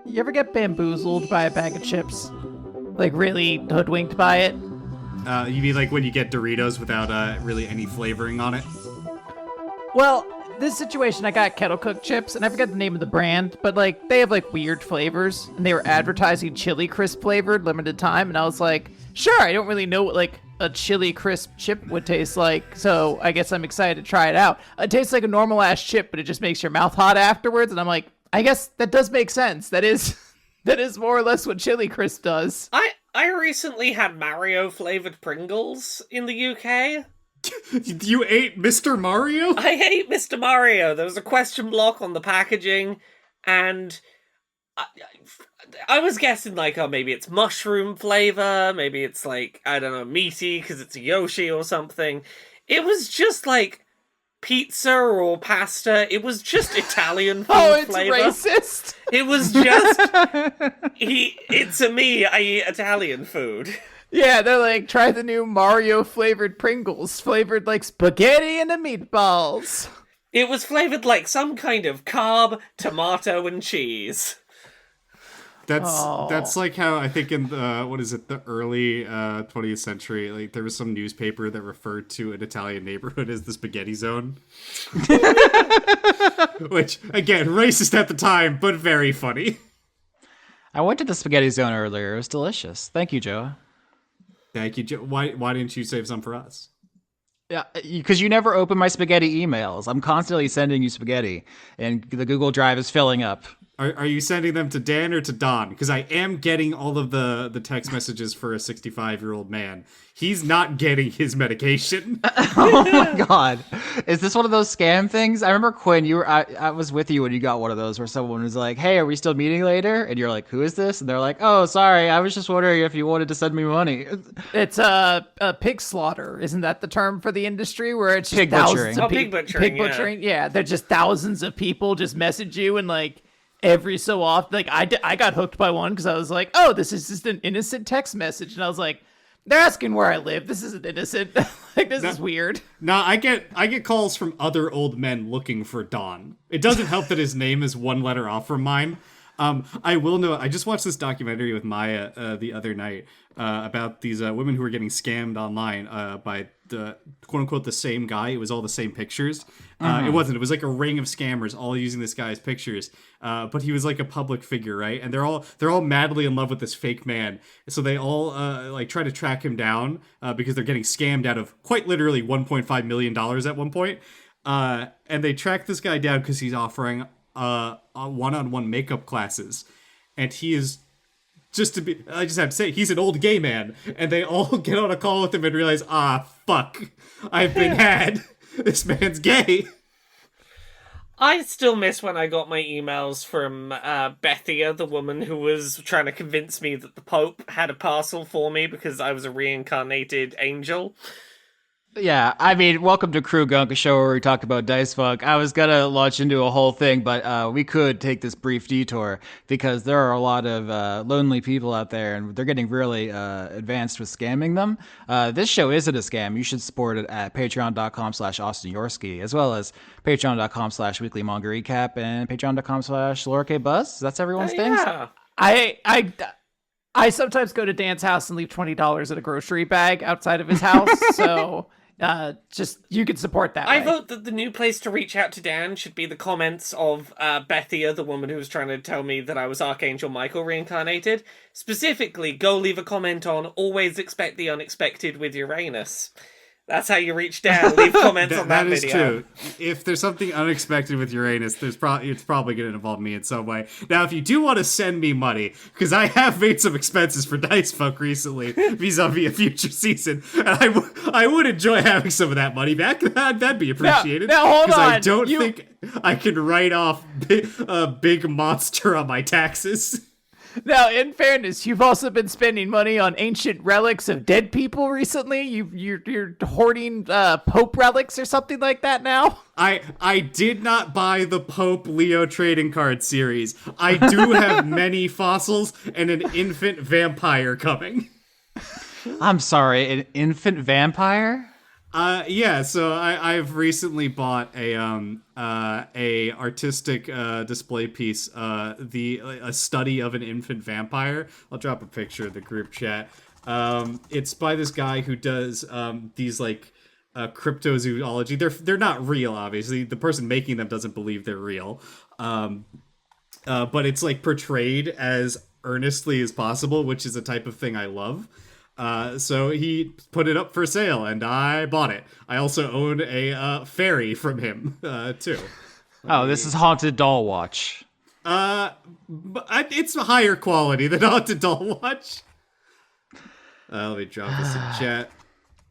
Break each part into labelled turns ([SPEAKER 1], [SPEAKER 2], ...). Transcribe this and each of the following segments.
[SPEAKER 1] You ever get bamboozled by a bag of chips? Like really hoodwinked by it?
[SPEAKER 2] You mean like when you get Doritos without really any flavoring on it?
[SPEAKER 1] Well, this situation, I got kettle cooked chips, and I forget the name of the brand, but like they have like weird flavors, and they were advertising chili crisp flavored, limited time, and I was like, sure, I don't really know what like a chili crisp chip would taste like, so I guess I'm excited to try it out. It tastes like a normal ass chip, but it just makes your mouth hot afterwards, and I'm like, I guess that does make sense. That is that is more or less what chili crisp does.
[SPEAKER 3] I recently had Mario flavored Pringles in the UK.
[SPEAKER 2] You ate Mr. Mario?
[SPEAKER 3] I ate Mr. Mario. There was a question block on the packaging, and I was guessing like, oh, maybe it's mushroom flavor, maybe it's like, I don't know, meaty because it's a Yoshi or something. It was just like pizza or pasta. It was just Italian food
[SPEAKER 1] Oh, it's
[SPEAKER 3] flavor.
[SPEAKER 1] racist.
[SPEAKER 3] It was just it's a me. I eat Italian food.
[SPEAKER 1] Yeah, they're like, try the new Mario flavored Pringles, flavored like spaghetti and the meatballs.
[SPEAKER 3] It was flavored like some kind of carb, tomato, and cheese.
[SPEAKER 2] That's like how I think in the early 20th century, like there was some newspaper that referred to an Italian neighborhood as the spaghetti zone. Which, again, racist at the time, but very funny.
[SPEAKER 4] I went to the spaghetti zone earlier. It was delicious. Thank you, Joe.
[SPEAKER 2] Thank you, Joe. Why didn't you save some for us?
[SPEAKER 4] Yeah, because you never open my spaghetti emails. I'm constantly sending you spaghetti, and the Google Drive is filling up.
[SPEAKER 2] Are you sending them to Dan or to Don? Because I am getting all of the text messages for a 65-year-old man. He's not getting his medication.
[SPEAKER 4] Oh my god. Is this one of those scam things? I remember Quinn, I was with you when you got one of those where someone was like, hey, are we still meeting later? And you're like, who is this? And they're like, oh, sorry, I was just wondering if you wanted to send me money.
[SPEAKER 1] It's a pig slaughter. Isn't that the term for the industry where it's just
[SPEAKER 4] Pig
[SPEAKER 1] thousands
[SPEAKER 4] butchering.
[SPEAKER 1] of
[SPEAKER 3] Pig butchering.
[SPEAKER 1] pig butchering? Yeah, they're just thousands of people just message you and like every so often. Like I got hooked by one because I was like, oh, this is just an innocent text message. And I was like, they're asking where I live. This isn't innocent. Like, this is weird.
[SPEAKER 2] Nah, I get calls from other old men looking for Don. It doesn't help that his name is one letter off from mine. I will know. I just watched this documentary with Maya the other night about these women who were getting scammed online by the quote unquote the same guy. It was all the same pictures. It wasn't. It was like a ring of scammers all using this guy's pictures. But he was like a public figure, right? And they're all madly in love with this fake man. So they all like try to track him down because they're getting scammed out of quite literally $1.5 million at one point. And they track this guy down because he's offering one-on-one makeup classes, and he is I just have to say, he's an old gay man, and they all get on a call with him and realize, fuck, I've been had. This man's gay.
[SPEAKER 3] I still miss when I got my emails from Bethia, the woman who was trying to convince me that the Pope had a parcel for me because I was a reincarnated angel.
[SPEAKER 4] Yeah, I mean, welcome to Crew Gunk, a show where we talk about Dice Funk. I was gonna launch into a whole thing, but we could take this brief detour because there are a lot of lonely people out there, and they're getting really advanced with scamming them. This show isn't a scam. You should support it at patreon.com/Austin Yorsky, as well as patreon.com/Weekly Manga Recap and patreon.com/LowerKBuzz. That's everyone's things.
[SPEAKER 3] Yeah.
[SPEAKER 1] I sometimes go to Dan's house and leave $20 in a grocery bag outside of his house, so just you can support that.
[SPEAKER 3] I
[SPEAKER 1] way.
[SPEAKER 3] vote that the new place to reach out to Dan should be the comments of Bethia, the woman who was trying to tell me that I was Archangel Michael reincarnated. Specifically, go leave a comment on always expect the unexpected with Uranus. That's how you reach Dan. Leave comments on that
[SPEAKER 2] is
[SPEAKER 3] video.
[SPEAKER 2] true. If there's something unexpected with Uranus, it's probably going to involve me in some way. Now, if you do want to send me money, because I have made some expenses for Dice Funk recently, vis-a-vis a future season, and I would enjoy having some of that money back. That'd be appreciated.
[SPEAKER 1] Now hold on.
[SPEAKER 2] I don't think I can write off a big monster on my taxes.
[SPEAKER 1] Now, in fairness, you've also been spending money on ancient relics of dead people recently. You're hoarding Pope relics or something like that now.
[SPEAKER 2] I did not buy the Pope Leo trading card series. I do have many fossils and an infant vampire coming.
[SPEAKER 4] I'm sorry, an infant vampire?
[SPEAKER 2] Yeah, so I've recently bought a artistic display piece, a study of an infant vampire. I'll drop a picture in the group chat. It's by this guy who does these like cryptozoology. They're not real, obviously. The person making them doesn't believe they're real. But it's like portrayed as earnestly as possible, which is a type of thing I love. So he put it up for sale, and I bought it. I also own a fairy from him, too.
[SPEAKER 4] Oh, this is Haunted Doll Watch.
[SPEAKER 2] It's a higher quality than Haunted Doll Watch. Let me drop this in chat.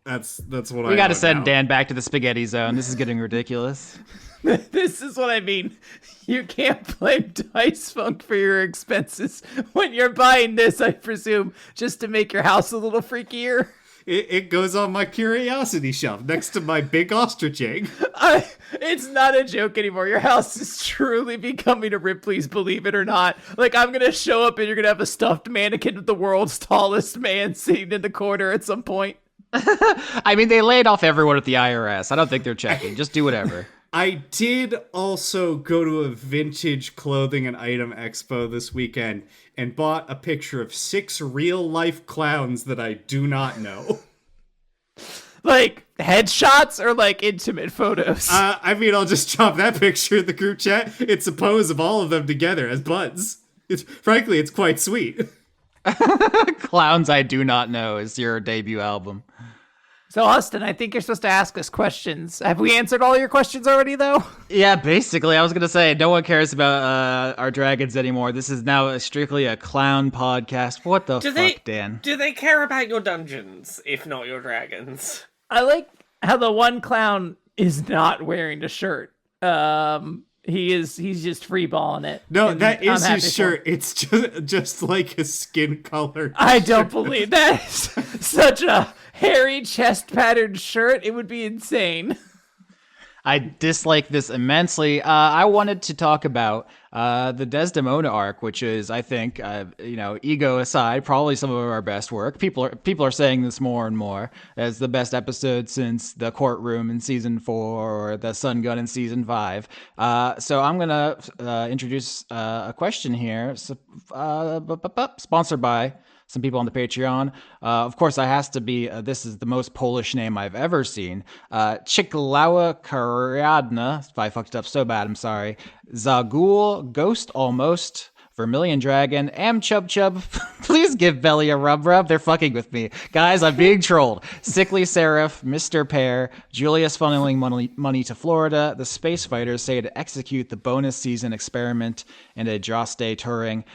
[SPEAKER 2] That's what
[SPEAKER 4] We
[SPEAKER 2] I
[SPEAKER 4] gotta
[SPEAKER 2] own
[SPEAKER 4] send
[SPEAKER 2] now.
[SPEAKER 4] Dan back to the spaghetti zone. This is getting ridiculous.
[SPEAKER 1] This is what I mean. You can't blame Dice Funk for your expenses when you're buying this, I presume, just to make your house a little freakier.
[SPEAKER 2] It goes on my curiosity shelf next to my big ostrich egg.
[SPEAKER 1] It's not a joke anymore. Your house is truly becoming a Ripley's, believe it or not. Like, I'm going to show up and you're going to have a stuffed mannequin of the world's tallest man sitting in the corner at some point.
[SPEAKER 4] I mean, they laid off everyone at the IRS. I don't think they're checking. Just do whatever.
[SPEAKER 2] I did also go to a vintage clothing and item expo this weekend and bought a picture of 6 real-life clowns that I do not know.
[SPEAKER 1] Like, headshots or, like, intimate photos?
[SPEAKER 2] I mean, I'll just drop that picture in the group chat. It's a pose of all of them together as buds. Frankly, it's quite sweet.
[SPEAKER 4] Clowns I Do Not Know is your debut album.
[SPEAKER 1] So, Austin, I think you're supposed to ask us questions. Have we answered all your questions already, though?
[SPEAKER 4] Yeah, basically, I was going to say, no one cares about our dragons anymore. This is now strictly a clown podcast. What the fuck, Dan?
[SPEAKER 3] Do they care about your dungeons, if not your dragons?
[SPEAKER 1] I like how the one clown is not wearing a shirt. He's just freeballing it.
[SPEAKER 2] No, that is
[SPEAKER 1] happy
[SPEAKER 2] his shirt. It's just like his skin color.
[SPEAKER 1] I don't believe that is such a hairy chest patterned shirt. It would be insane.
[SPEAKER 4] I dislike this immensely. I wanted to talk about the Desdemona arc, which is, I think, ego aside, probably some of our best work. People are saying this more and more as the best episode since the courtroom in season 4 or the Sun Gun in season 5. So I'm gonna introduce a question here, sponsored by some people on the Patreon. Of course, I has to be, this is the most Polish name I've ever seen. Chiklała Kariadna, if I fucked it up so bad, I'm sorry. Zagul, Ghost Almost, Vermilion Dragon, Am Chub Chub. Please give Belly a rub rub. They're fucking with me. Guys, I'm being trolled. Sickly Seraph, Mr. Pear, Julius funneling money to Florida. The Space Fighters say to execute the bonus season experiment and a Joste Turing.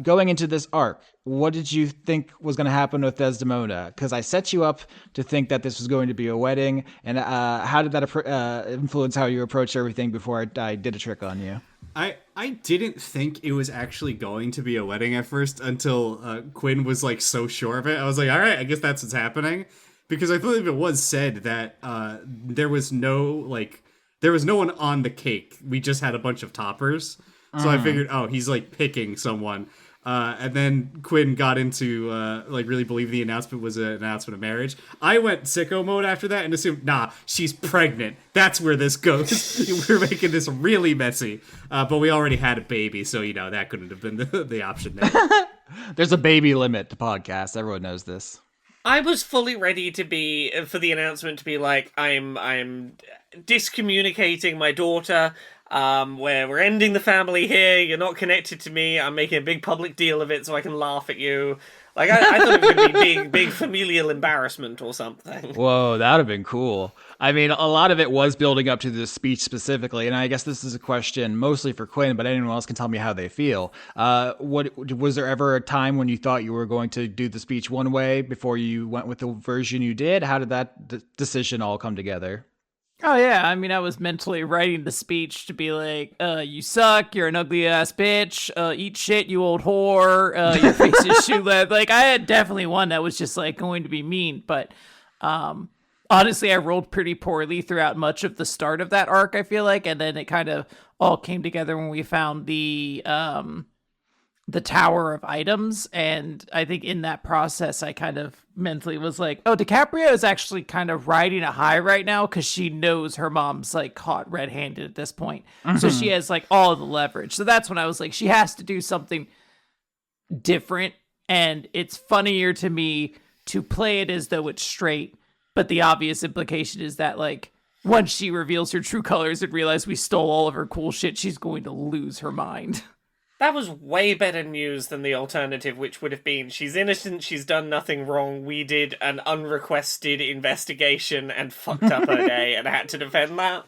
[SPEAKER 4] Going into this arc, what did you think was going to happen with Desdemona? Because I set you up to think that this was going to be a wedding. And how did that influence how you approached everything before I did a trick on you?
[SPEAKER 2] I didn't think it was actually going to be a wedding at first until Quinn was like so sure of it. I was like, all right, I guess that's what's happening. Because I believe it was said that there was no one on the cake. We just had a bunch of toppers. So I figured, oh, he's like picking someone. And then Quinn got into really believe the announcement was an announcement of marriage. I went sicko mode after that and assumed, nah, she's pregnant. That's where this goes. We're making this really messy. But we already had a baby, so that couldn't have been the option there.
[SPEAKER 4] There's a baby limit to podcasts. Everyone knows this.
[SPEAKER 3] I was fully ready for the announcement to be like, I'm discommunicating my daughter. Where we're ending the family here, you're not connected to me, I'm making a big public deal of it so I can laugh at you. Like, I thought it would be big familial embarrassment or something.
[SPEAKER 4] Whoa, that would have been cool. I mean, a lot of it was building up to this speech specifically, and I guess this is a question mostly for Quinn, but anyone else can tell me how they feel. Was there ever a time when you thought you were going to do the speech one way before you went with the version you did? How did that decision all come together?
[SPEAKER 1] Oh, yeah. I mean, I was mentally writing the speech to be like, you suck, you're an ugly-ass bitch, eat shit, you old whore, your face is shoeless. Like, I had definitely one that was just, like, going to be mean. But honestly, I rolled pretty poorly throughout much of the start of that arc, I feel like. And then it kind of all came together when we found the the tower of items, and I think in that process I kind of mentally was like, oh, DiCaprio is actually kind of riding a high right now because she knows her mom's like caught red-handed at this point, so she has like all the leverage. So that's when I was like, she has to do something different, and it's funnier to me to play it as though it's straight, but the obvious implication is that like once she reveals her true colors and realizes we stole all of her cool shit, she's going to lose her mind.
[SPEAKER 3] That was way better news than the alternative, which would have been she's innocent, she's done nothing wrong, we did an unrequested investigation and fucked up her day and had to defend that.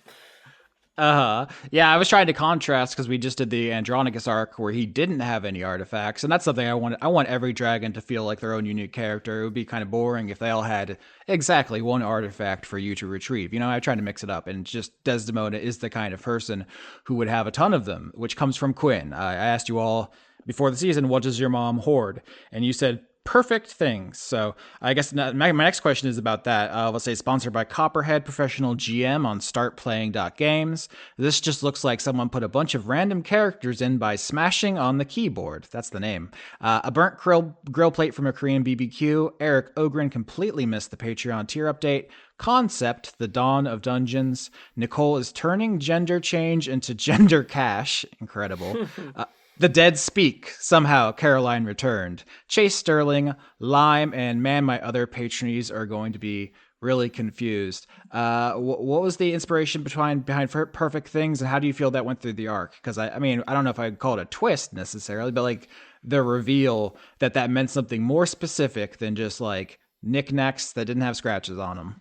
[SPEAKER 4] Yeah, I was trying to contrast because we just did the Andronicus arc where he didn't have any artifacts, and that's something I want. I want every dragon to feel like their own unique character. It would be kind of boring if they all had exactly one artifact for you to retrieve. You know, I tried to mix it up, and just Desdemona is the kind of person who would have a ton of them, which comes from Quinn. I asked you all before the season, what does your mom hoard? And you said perfect things. So I guess my next question is about that. Let's say sponsored by Copperhead Professional GM on startplaying.games. This just looks like someone put a bunch of random characters in by smashing on the keyboard. That's the name. A burnt grill plate from a Korean BBQ. Eric Ogren completely missed the Patreon tier update. Concept, The Dawn of Dungeons. Nicole is turning gender change into gender cash. Incredible. The Dead Speak. Somehow Caroline returned. Chase Sterling, Lime, and man, my other patronies are going to be really confused. What was the inspiration behind Perfect Things, and how do you feel that went through the arc? Because I mean, I don't know if I'd call it a twist necessarily, but like the reveal that meant something more specific than just like knickknacks that didn't have scratches on them.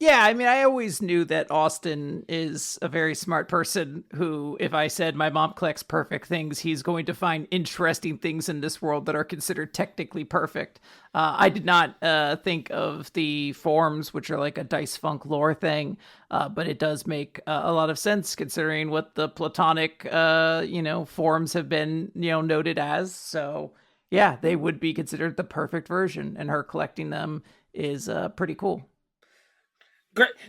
[SPEAKER 1] Yeah, I mean, I always knew that Austin is a very smart person who, if I said my mom collects perfect things, he's going to find interesting things in this world that are considered technically perfect. I did not think of the forms, which are like a Dice Funk lore thing, but it does make a lot of sense considering what the Platonic, forms have been, noted as. So, yeah, they would be considered the perfect version, and her collecting them is pretty cool.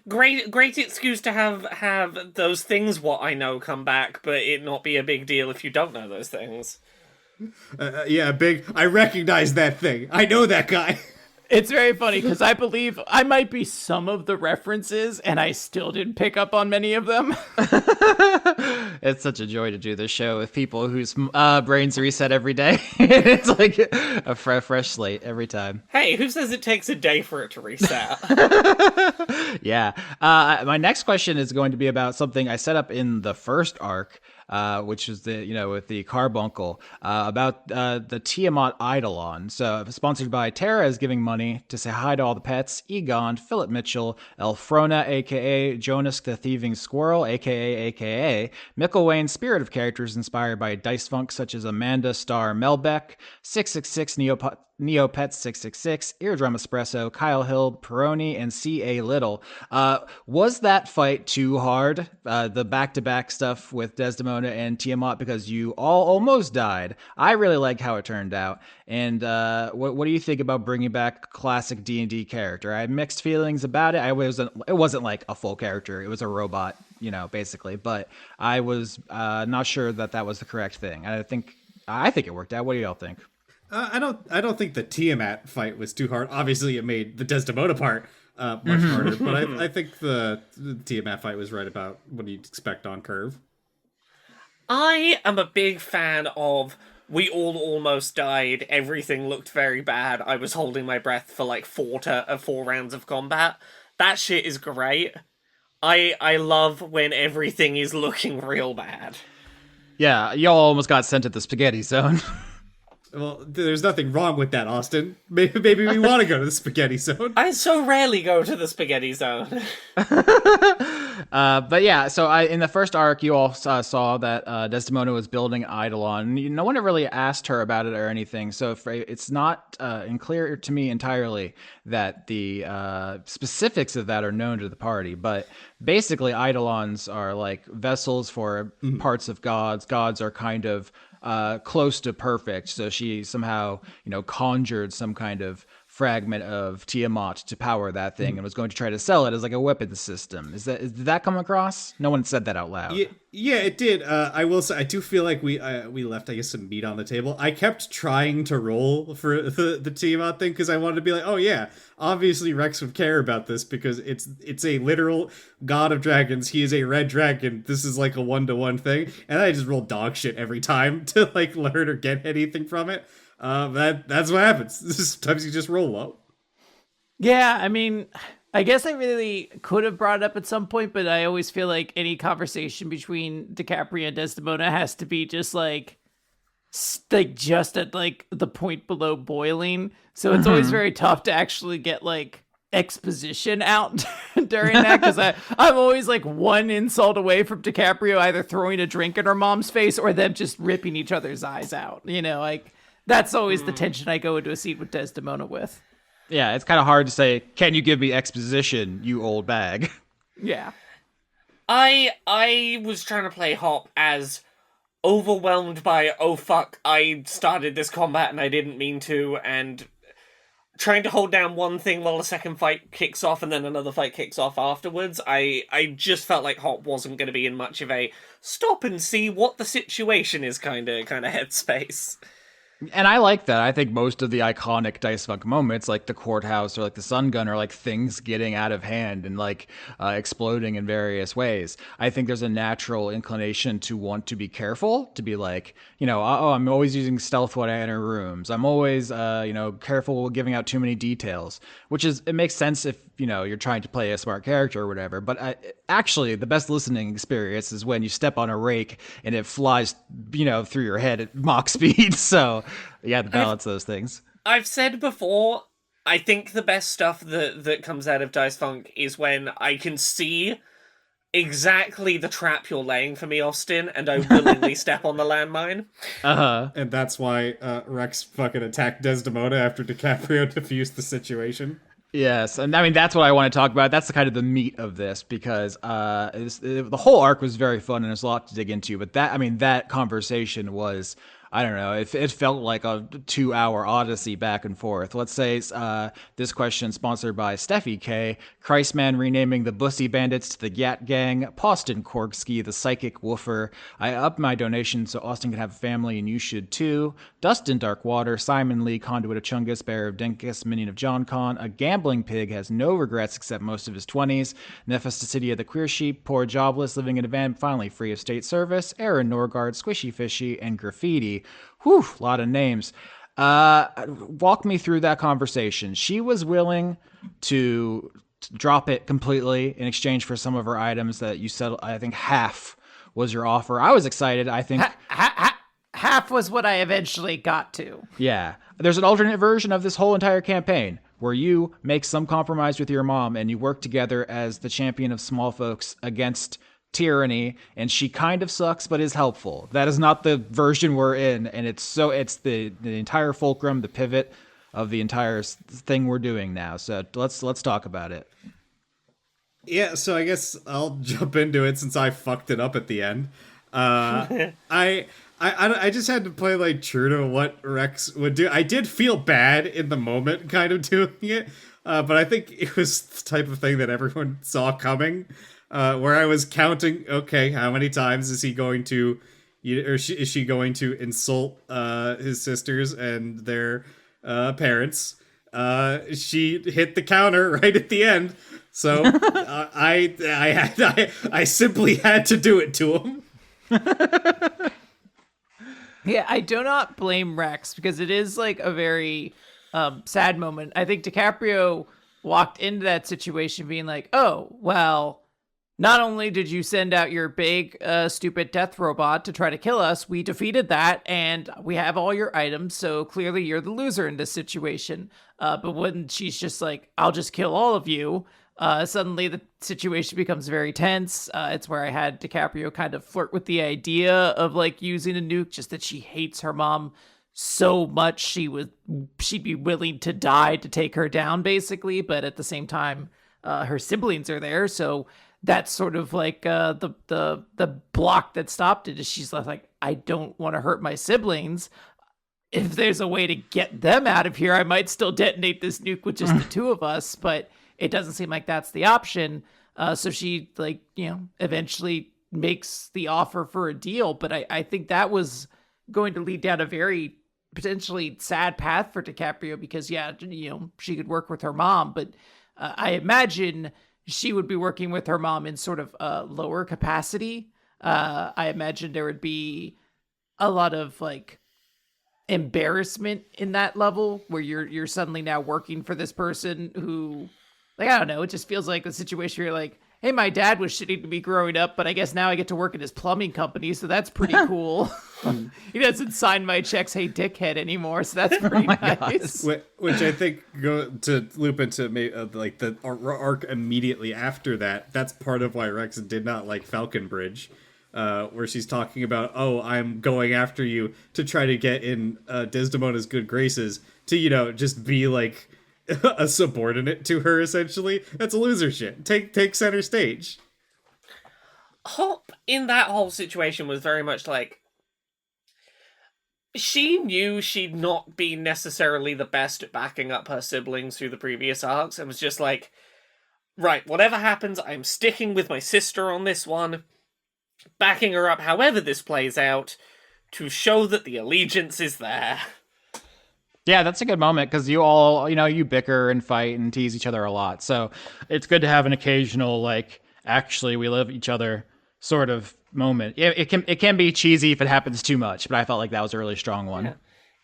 [SPEAKER 3] Great excuse to have those things what I know come back, but it not be a big deal if you don't know those things.
[SPEAKER 2] Yeah, big. I recognize that thing. I know that guy.
[SPEAKER 1] It's very funny because I believe I might be some of the references, and I still didn't pick up on many of them.
[SPEAKER 4] It's such a joy to do this show with people whose brains reset every day. It's like a fresh slate every time.
[SPEAKER 3] Hey, who says it takes a day for it to reset?
[SPEAKER 4] Yeah. My next question is going to be about something I set up in the first arc, which is with the carbuncle, about the Tiamat Eidolon. So sponsored by Tara is giving money to say hi to all the pets: Egon, Philip Mitchell, Elfrona, aka Jonas the Thieving Squirrel, aka Micklewayne, spirit of characters inspired by Dice Funk such as Amanda Starr Melbeck, 666 Neopets 666, Eardrum Espresso, Kyle Hill, Peroni, and C.A. Little. Was that fight too hard? The back-to-back stuff with Desdemona and Tiamat, because you all almost died. I really like how it turned out. And what do you think about bringing back a classic D&D character? I had mixed feelings about it. It wasn't like a full character. It was a robot, basically. But I was not sure that was the correct thing. I think it worked out. What do y'all think?
[SPEAKER 2] I don't think the Tiamat fight was too hard. Obviously, it made the Desdemona part much harder, but I think the Tiamat fight was right about what you'd expect on curve.
[SPEAKER 3] I am a big fan of we all almost died, everything looked very bad, I was holding my breath for like 4 rounds of combat. That shit is great. I love when everything is looking real bad.
[SPEAKER 4] Yeah, y'all almost got sent to the spaghetti zone.
[SPEAKER 2] Well, there's nothing wrong with that, Austin. Maybe we want to go to the spaghetti zone.
[SPEAKER 3] I so rarely go to the spaghetti zone.
[SPEAKER 4] But yeah, so in the first arc, you all saw that Desdemona was building Eidolon. No one really asked her about it or anything, so it's not unclear to me entirely that the specifics of that are known to the party. But basically, Eidolons are like vessels for parts of gods. Gods are kind of close to perfect, so she somehow conjured some kind of fragment of Tiamat to power that thing and was going to try to sell it as like a weapons system. Did that come across? No one said that out loud.
[SPEAKER 2] Yeah, it did. I will say, I do feel like we left, I guess, some meat on the table. I kept trying to roll for the Tiamat thing because I wanted to be like, oh yeah, obviously Rex would care about this because it's a literal god of dragons. He is a red dragon. This is like a 1-to-1 thing, and I just roll dog shit every time to like learn or get anything from it. That's what happens. Sometimes you just roll low.
[SPEAKER 1] Yeah, I mean, I guess I really could have brought it up at some point, but I always feel like any conversation between DiCaprio and Desdemona has to be just like just at like the point below boiling. So it's always very tough to actually get like exposition out during that because I'm always like one insult away from DiCaprio either throwing a drink in her mom's face or them just ripping each other's eyes out. You know, like that's always the tension I go into a scene with Desdemona with.
[SPEAKER 4] Yeah, it's kind of hard to say, can you give me exposition, you old bag?
[SPEAKER 1] Yeah.
[SPEAKER 3] I was trying to play Hop as overwhelmed by, oh fuck, I started this combat and I didn't mean to, and trying to hold down one thing while the second fight kicks off and then another fight kicks off afterwards. I just felt like Hop wasn't going to be in much of a stop and see what the situation is kind of headspace.
[SPEAKER 4] And I like that. I think most of the iconic Dice Funk moments, like the courthouse or like the sun gun, are like things getting out of hand and like exploding in various ways. I think there's a natural inclination to want to be careful, to be like, you know, oh, I'm always using stealth when I enter rooms. I'm always, careful giving out too many details, which is, it makes sense if, you know, you're trying to play a smart character or whatever. But actually, the best listening experience is when you step on a rake and it flies, you know, through your head at Mach speed. So yeah, to balance those things.
[SPEAKER 3] I've said before, I think the best stuff that comes out of Dice Funk is when I can see exactly the trap you're laying for me, Austin, and I willingly step on the landmine.
[SPEAKER 2] And that's why Rex fucking attacked Desdemona after DiCaprio diffused the situation.
[SPEAKER 4] Yes, and I mean that's what I want to talk about. That's the kind of the meat of this because the whole arc was very fun and there's a lot to dig into. But that conversation was, I don't know, it felt like a 2-hour odyssey back and forth. Let's say this question sponsored by Steffi K. Christman renaming the Bussy Bandits to the Gat Gang. Poston Korgsky, the Psychic Woofer. I upped my donation so Austin can have a family and you should too. Dustin Darkwater. Simon Lee, Conduit of Chungus, Bearer of Dinkus, Minion of John Con. A Gambling Pig has no regrets except most of his 20s. Nephesticidia the Queer Sheep. Poor Jobless, living in a van, finally free of state service. Aaron Norgard, Squishy Fishy, and Graffiti. Whew, a lot of names. Walk me through that conversation. She was willing to drop it completely in exchange for some of her items that you said, I think half was your offer. I was excited. I think
[SPEAKER 1] half was what I eventually got to.
[SPEAKER 4] Yeah. There's an alternate version of this whole entire campaign where you make some compromise with your mom and you work together as the champion of small folks against tyranny, and she kind of sucks but is helpful. That is not the version we're in, and it's the entire fulcrum, the pivot of the entire thing we're doing now. So let's talk about it.
[SPEAKER 2] Yeah, so I guess I'll jump into it since I fucked it up at the end. I just had to play like true to what Rex would do. I did feel bad in the moment kind of doing it, but I think it was the type of thing that everyone saw coming. Where I was counting, okay, how many times is he going to, is she going to insult his sisters and their parents? She hit the counter right at the end, so I simply had to do it to him.
[SPEAKER 1] Yeah, I do not blame Rex because it is like a very sad moment. I think DiCaprio walked into that situation being like, oh, well, not only did you send out your big, stupid death robot to try to kill us, we defeated that, and we have all your items, so clearly you're the loser in this situation. But when she's just like, I'll just kill all of you, suddenly the situation becomes very tense. It's where I had DiCaprio kind of flirt with the idea of, like, using a nuke, just that she hates her mom so much she'd be willing to die to take her down, basically, but at the same time, her siblings are there, so that's sort of like the block that stopped it. Is she's like, I don't want to hurt my siblings. if there's a way to get them out of here, I might still detonate this nuke with just the two of us, but it doesn't seem like that's the option. So she, like, eventually makes the offer for a deal. But I think that was going to lead down a very potentially sad path for DiCaprio because, yeah, she could work with her mom, but I imagine she would be working with her mom in sort of a lower capacity. I imagine there would be a lot of like embarrassment in that level where you're suddenly now working for this person who, like, I don't know, it just feels like a situation where you're like, hey, my dad was shitty to me growing up, but I guess now I get to work at his plumbing company, so that's pretty cool. He doesn't sign my checks, hey dickhead, anymore, so that's pretty nice.
[SPEAKER 2] Which I think go to loop into like the arc immediately after that. That's part of why Rex did not like Falconbridge. Where she's talking about, oh, I'm going after you to try to get in Desdemona's good graces to, just be like a subordinate to her, essentially. That's loser shit. Take center stage.
[SPEAKER 3] Hop in that whole situation was very much like, she knew she'd not been necessarily the best at backing up her siblings through the previous arcs, and was just like, right, whatever happens, I'm sticking with my sister on this one, backing her up however this plays out, to show that the allegiance is there.
[SPEAKER 4] Yeah, that's a good moment because you all, you bicker and fight and tease each other a lot. So it's good to have an occasional, like, actually we love each other sort of moment. It can be cheesy if it happens too much, but I felt like that was a really strong one.
[SPEAKER 3] Yeah.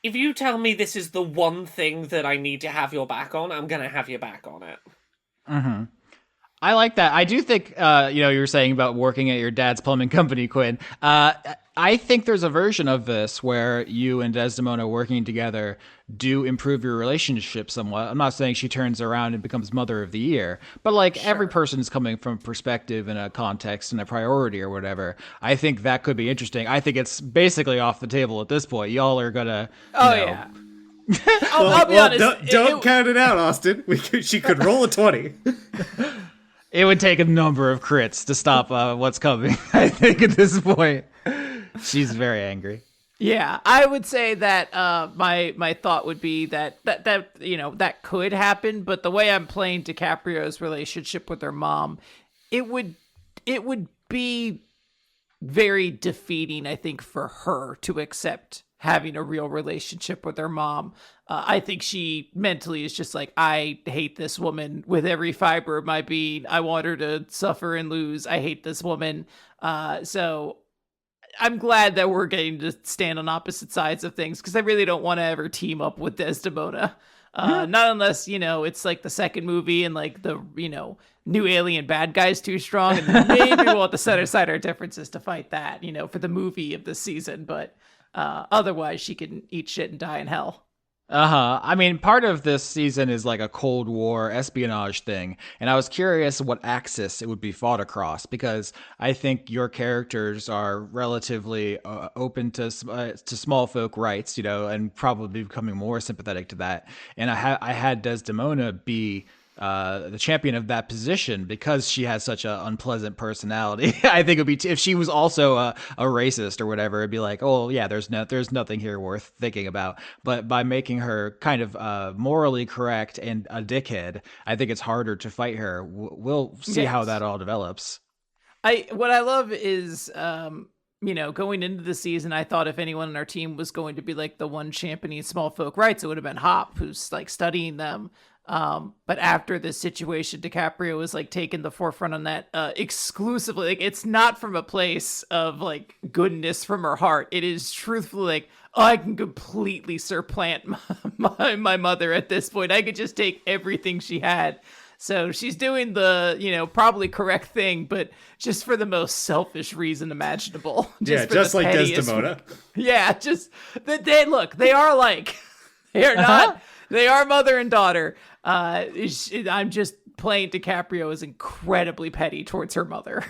[SPEAKER 3] If you tell me this is the one thing that I need to have your back on, I'm going to have your back on it.
[SPEAKER 4] Mm-hmm. I like that. I do think, you were saying about working at your dad's plumbing company, Quinn. I think there's a version of this where you and Desdemona working together do improve your relationship somewhat. I'm not saying she turns around and becomes Mother of the Year, but like every person is coming from a perspective and a context and a priority or whatever. I think that could be interesting. I think it's basically off the table at this point. Y'all are gonna,
[SPEAKER 1] yeah. I'll be honest.
[SPEAKER 2] Don't count it out, Austin. She could roll a 20.
[SPEAKER 4] It would take a number of crits to stop what's coming, I think, at this point. She's very angry.
[SPEAKER 1] Yeah, I would say that my thought would be that could happen, but the way I'm playing DiCaprio's relationship with her mom, it would be very defeating, I think, for her to accept having a real relationship with her mom. I think she mentally is just like, I hate this woman with every fiber of my being. I want her to suffer and lose. I hate this woman. So I'm glad that we're getting to stand on opposite sides of things, because I really don't want to ever team up with Desdemona. Not unless, it's like the second movie and like the, new alien bad guy's too strong. And then maybe we'll have to set aside our differences to fight that, for the movie of this season. But otherwise, she can eat shit and die in hell.
[SPEAKER 4] Uh-huh. I mean, part of this season is like a Cold War espionage thing, and I was curious what axis it would be fought across, because I think your characters are relatively open to small folk rights, and probably becoming more sympathetic to that. And I had Desdemona be the champion of that position because she has such an unpleasant personality. I think it'd be if she was also a racist or whatever, it'd be like, oh yeah, there's nothing here worth thinking about. But by making her kind of morally correct and a dickhead, I think it's harder to fight her. We'll see how that all develops.
[SPEAKER 1] What I love is going into the season, I thought if anyone on our team was going to be like the one championing small folk rights, it would have been Hop, who's like studying them. But after this situation, DiCaprio was like taking the forefront on that exclusively. Like, it's not from a place of like goodness from her heart. It is truthfully like, oh, I can completely supplant my mother at this point. I could just take everything she had. So she's doing the, probably correct thing, but just for the most selfish reason imaginable.
[SPEAKER 2] Just like Desdemona.
[SPEAKER 1] Yeah, just they are alike. They are not. They are mother and daughter. I'm just playing DiCaprio as incredibly petty towards her mother.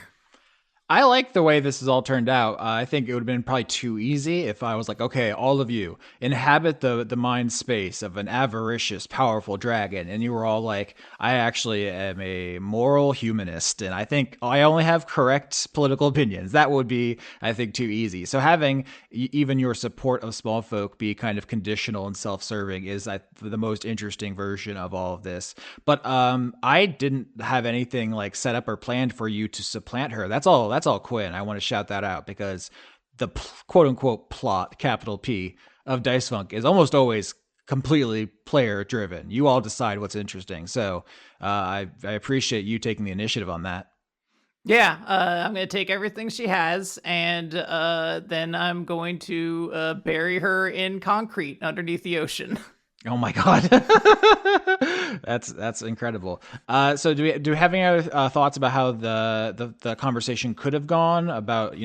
[SPEAKER 4] I like the way this has all turned out. I think it would have been probably too easy if I was like, okay, all of you inhabit the mind space of an avaricious, powerful dragon, and you were all like, I actually am a moral humanist, and I think I only have correct political opinions. That would be, I think, too easy. So having even your support of small folk be kind of conditional and self-serving is the most interesting version of all of this. But I didn't have anything like set up or planned for you to supplant her. That's all Quinn. I want to shout that out because the quote unquote plot, capital P, of Dice Funk is almost always completely player driven. You all decide what's interesting. So I appreciate you taking the initiative on that.
[SPEAKER 1] Yeah, I'm going to take everything she has, and then I'm going to bury her in concrete underneath the ocean.
[SPEAKER 4] Oh my god, that's incredible. So do we have any other thoughts about how the conversation could have gone? About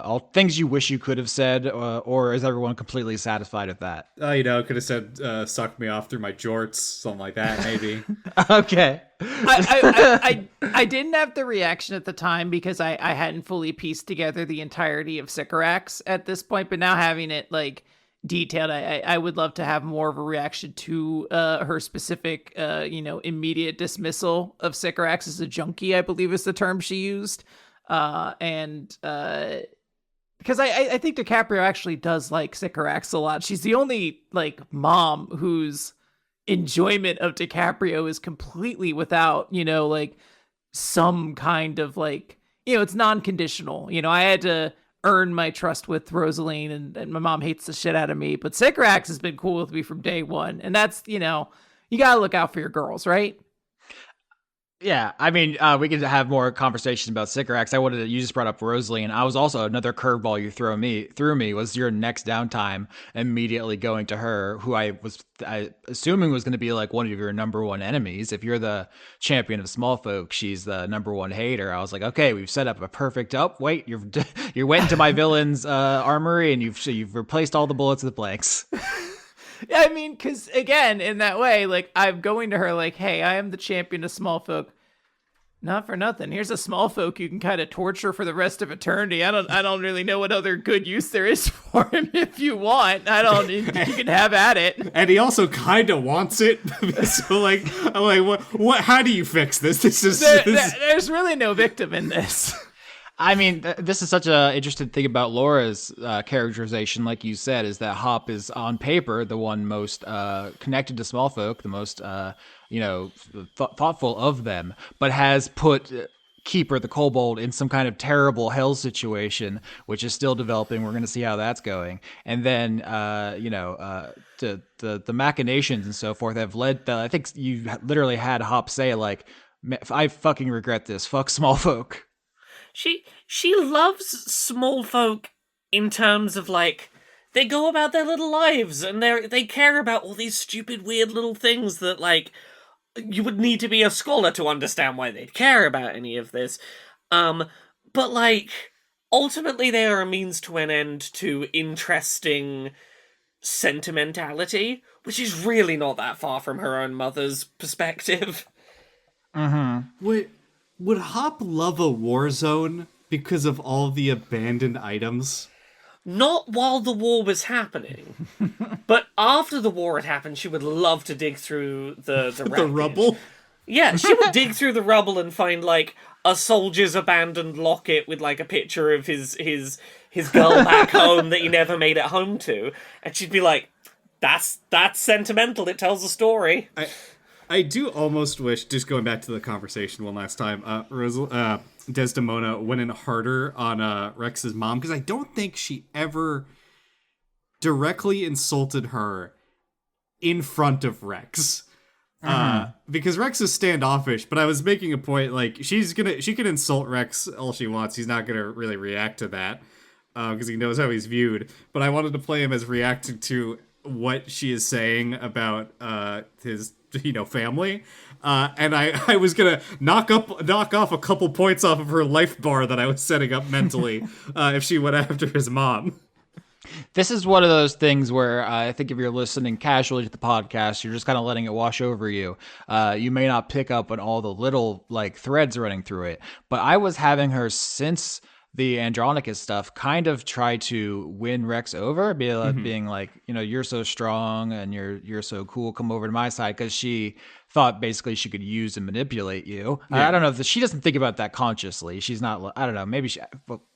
[SPEAKER 4] all things you wish you could have said, or is everyone completely satisfied with that?
[SPEAKER 2] Could have said "suck me off through my jorts," something like that, maybe.
[SPEAKER 4] Okay.
[SPEAKER 1] I didn't have the reaction at the time because I hadn't fully pieced together the entirety of Sycorax at this point, but now having it like detailed, I would love to have more of a reaction to her specific immediate dismissal of Sycorax as a junkie, I believe is the term she used. Because I think DiCaprio actually does like Sycorax a lot. She's the only like mom whose enjoyment of DiCaprio is completely without, like some kind of like, it's non-conditional. I had to earn my trust with Rosaline, and my mom hates the shit out of me, but Sycorax has been cool with me from day one. And that's, you gotta look out for your girls, right?
[SPEAKER 4] Yeah, I mean, we could have more conversations about Sycorax. You just brought up Rosalie, and I was also another curveball you threw me was your next downtime immediately going to her, who I assuming was going to be like one of your number one enemies. If you're the champion of small folk, she's the number one hater. I was like, okay, we've set up a perfect. Oh, wait, you went into my villain's armory, and you've replaced all the bullets with blanks.
[SPEAKER 1] I mean, because again, in that way, like I'm going to her like, hey, I am the champion of small folk. Not for nothing. Here's a small folk you can kind of torture for the rest of eternity. I don't really know what other good use there is for him. If you want, you can have at it.
[SPEAKER 2] And he also kind of wants it. So I'm like, what? How do you fix this?
[SPEAKER 1] There's really no victim in this.
[SPEAKER 4] I mean, this is such an interesting thing about Laura's characterization, like you said, is that Hop is on paper the one most connected to small folk, the most thoughtful of them, but has put Keeper the Kobold in some kind of terrible hell situation, which is still developing. We're going to see how that's going, and then the machinations and so forth have led. I think you literally had Hop say like, "I fucking regret this. Fuck small folk."
[SPEAKER 3] She loves small folk in terms of like they go about their little lives and they care about all these stupid weird little things that like you would need to be a scholar to understand why they'd care about any of this. But like ultimately they are a means to an end to interesting sentimentality, which is really not that far from her own mother's perspective.
[SPEAKER 2] Wait. Would Hop love a war zone because of all the abandoned items?
[SPEAKER 3] Not while the war was happening, but after the war had happened, she would love to dig through the
[SPEAKER 2] rubble.
[SPEAKER 3] Yeah, she would dig through the rubble and find like a soldier's abandoned locket with like a picture of his girl back home that he never made it home to, and she'd be like, "That's sentimental. It tells a story."
[SPEAKER 2] I do almost wish, just going back to the conversation one last time, Desdemona went in harder on Rex's mom, because I don't think she ever directly insulted her in front of Rex. Because Rex is standoffish, but I was making a point, like, she can insult Rex all she wants. He's not gonna really react to that, because he knows how he's viewed. But I wanted to play him as reacting to what she is saying about his family, and I was gonna knock off a couple points off of her life bar that I was setting up mentally if she went after his mom.
[SPEAKER 4] This is one of those things where I think if you're listening casually to the podcast, you're just kind of letting it wash over you. You may not pick up on all the little like threads running through it, but I was having her since the Andronicus stuff kind of try to win Rex over, being like, you're so strong and you're so cool. Come over to my side, because she thought basically she could use and manipulate you.
[SPEAKER 2] Yeah.
[SPEAKER 4] I don't know if she doesn't think about that consciously. She's not. I don't know. Maybe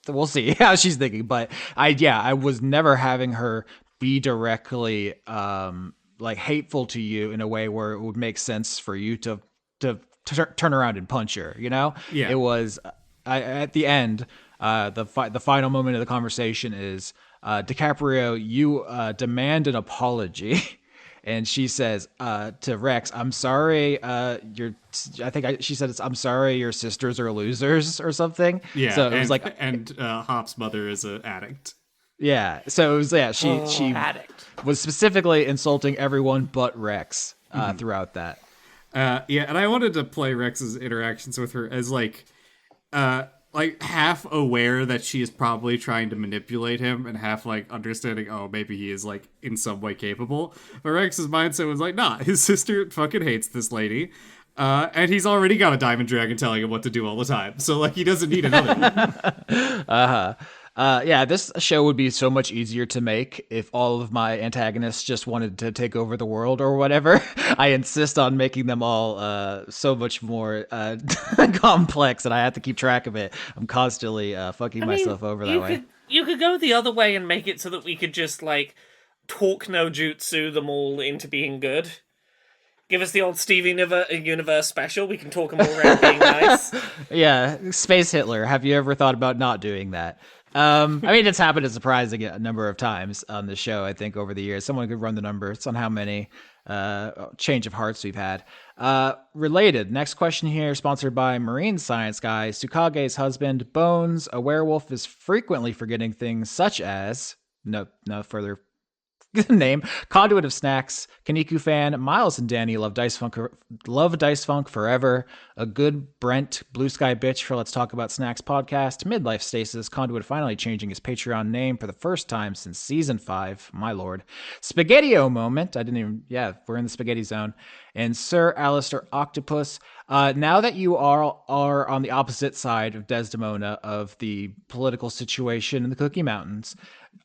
[SPEAKER 4] we'll see how she's thinking. But I was never having her be directly like hateful to you in a way where it would make sense for you to turn around and punch her.
[SPEAKER 2] Yeah.
[SPEAKER 4] It was at the end. The final moment of the conversation is DiCaprio, you demand an apology. And she says to Rex, "I'm sorry. She said I'm sorry. Your sisters are losers or something."
[SPEAKER 2] Yeah.
[SPEAKER 4] So it was like,
[SPEAKER 2] and Hop's mother is an addict.
[SPEAKER 4] yeah. So it was, yeah. She
[SPEAKER 1] Addict.
[SPEAKER 4] was specifically insulting everyone but Rex throughout that.
[SPEAKER 2] Yeah, and I wanted to play Rex's interactions with her as like half aware that she is probably trying to manipulate him, and half like understanding, oh, maybe he is like in some way capable. But Rex's mindset was like, nah, his sister fucking hates this lady. And he's already got a diamond dragon telling him what to do all the time. So like he doesn't need another one.
[SPEAKER 4] Yeah, this show would be so much easier to make if all of my antagonists just wanted to take over the world or whatever. I insist on making them all so much more complex, and I have to keep track of it. I'm constantly fucking myself over that way.
[SPEAKER 3] You could go the other way and make it so that we could just, like, talk no jutsu them all into being good. Give us the old Steven Universe special. We can talk them all around being nice.
[SPEAKER 4] Yeah, Space Hitler. Have you ever thought about not doing that? I mean, it's happened a surprising number of times on the show, I think, over the years. Someone could run the numbers on how many change of hearts we've had. Related, next question here, sponsored by Marine Science Guy. Tsukage's husband, Bones, a werewolf, is frequently forgetting things such as... No further name. Conduit of Snacks, Kaniku fan, Miles and Danny love Dice Funk forever. A good Brent, Blue Sky Bitch for Let's Talk About Snacks podcast. Midlife Stasis, Conduit finally changing his Patreon name for the first time since season 5. My lord. Spaghetti-O moment. We're in the spaghetti zone. And Sir Alistair Octopus. Now that you are on the opposite side of Desdemona of the political situation in the Cookie Mountains,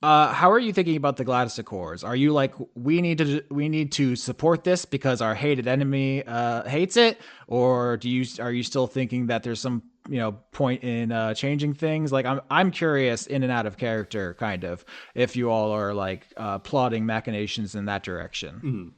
[SPEAKER 4] how are you thinking about the Gladys Accords? Are you like, we need to support this because our hated enemy hates it, or are you still thinking that there's some point in changing things? Like I'm curious, in and out of character, kind of, if you all are like plotting machinations in that direction.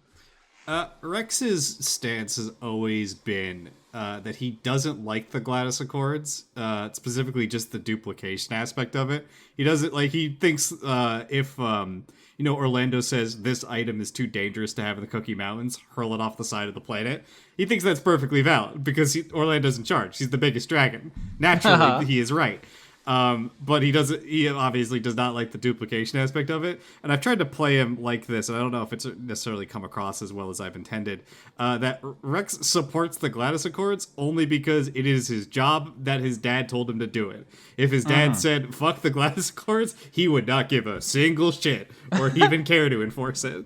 [SPEAKER 2] Rex's stance has always been that he doesn't like the Gladys Accords, specifically just the duplication aspect of it. He doesn't like. He thinks if Orlando says this item is too dangerous to have in the Cookie Mountains, hurl it off the side of the planet. He thinks that's perfectly valid because Orlando's in charge. He's the biggest dragon. Naturally, he is right. But he obviously does not like the duplication aspect of it. And I've tried to play him like this, and I don't know if it's necessarily come across as well as I've intended, that Rex supports the Gladys Accords only because it is his job that his dad told him to do it. If his dad said, fuck the Gladys Accords, he would not give a single shit or even care to enforce it.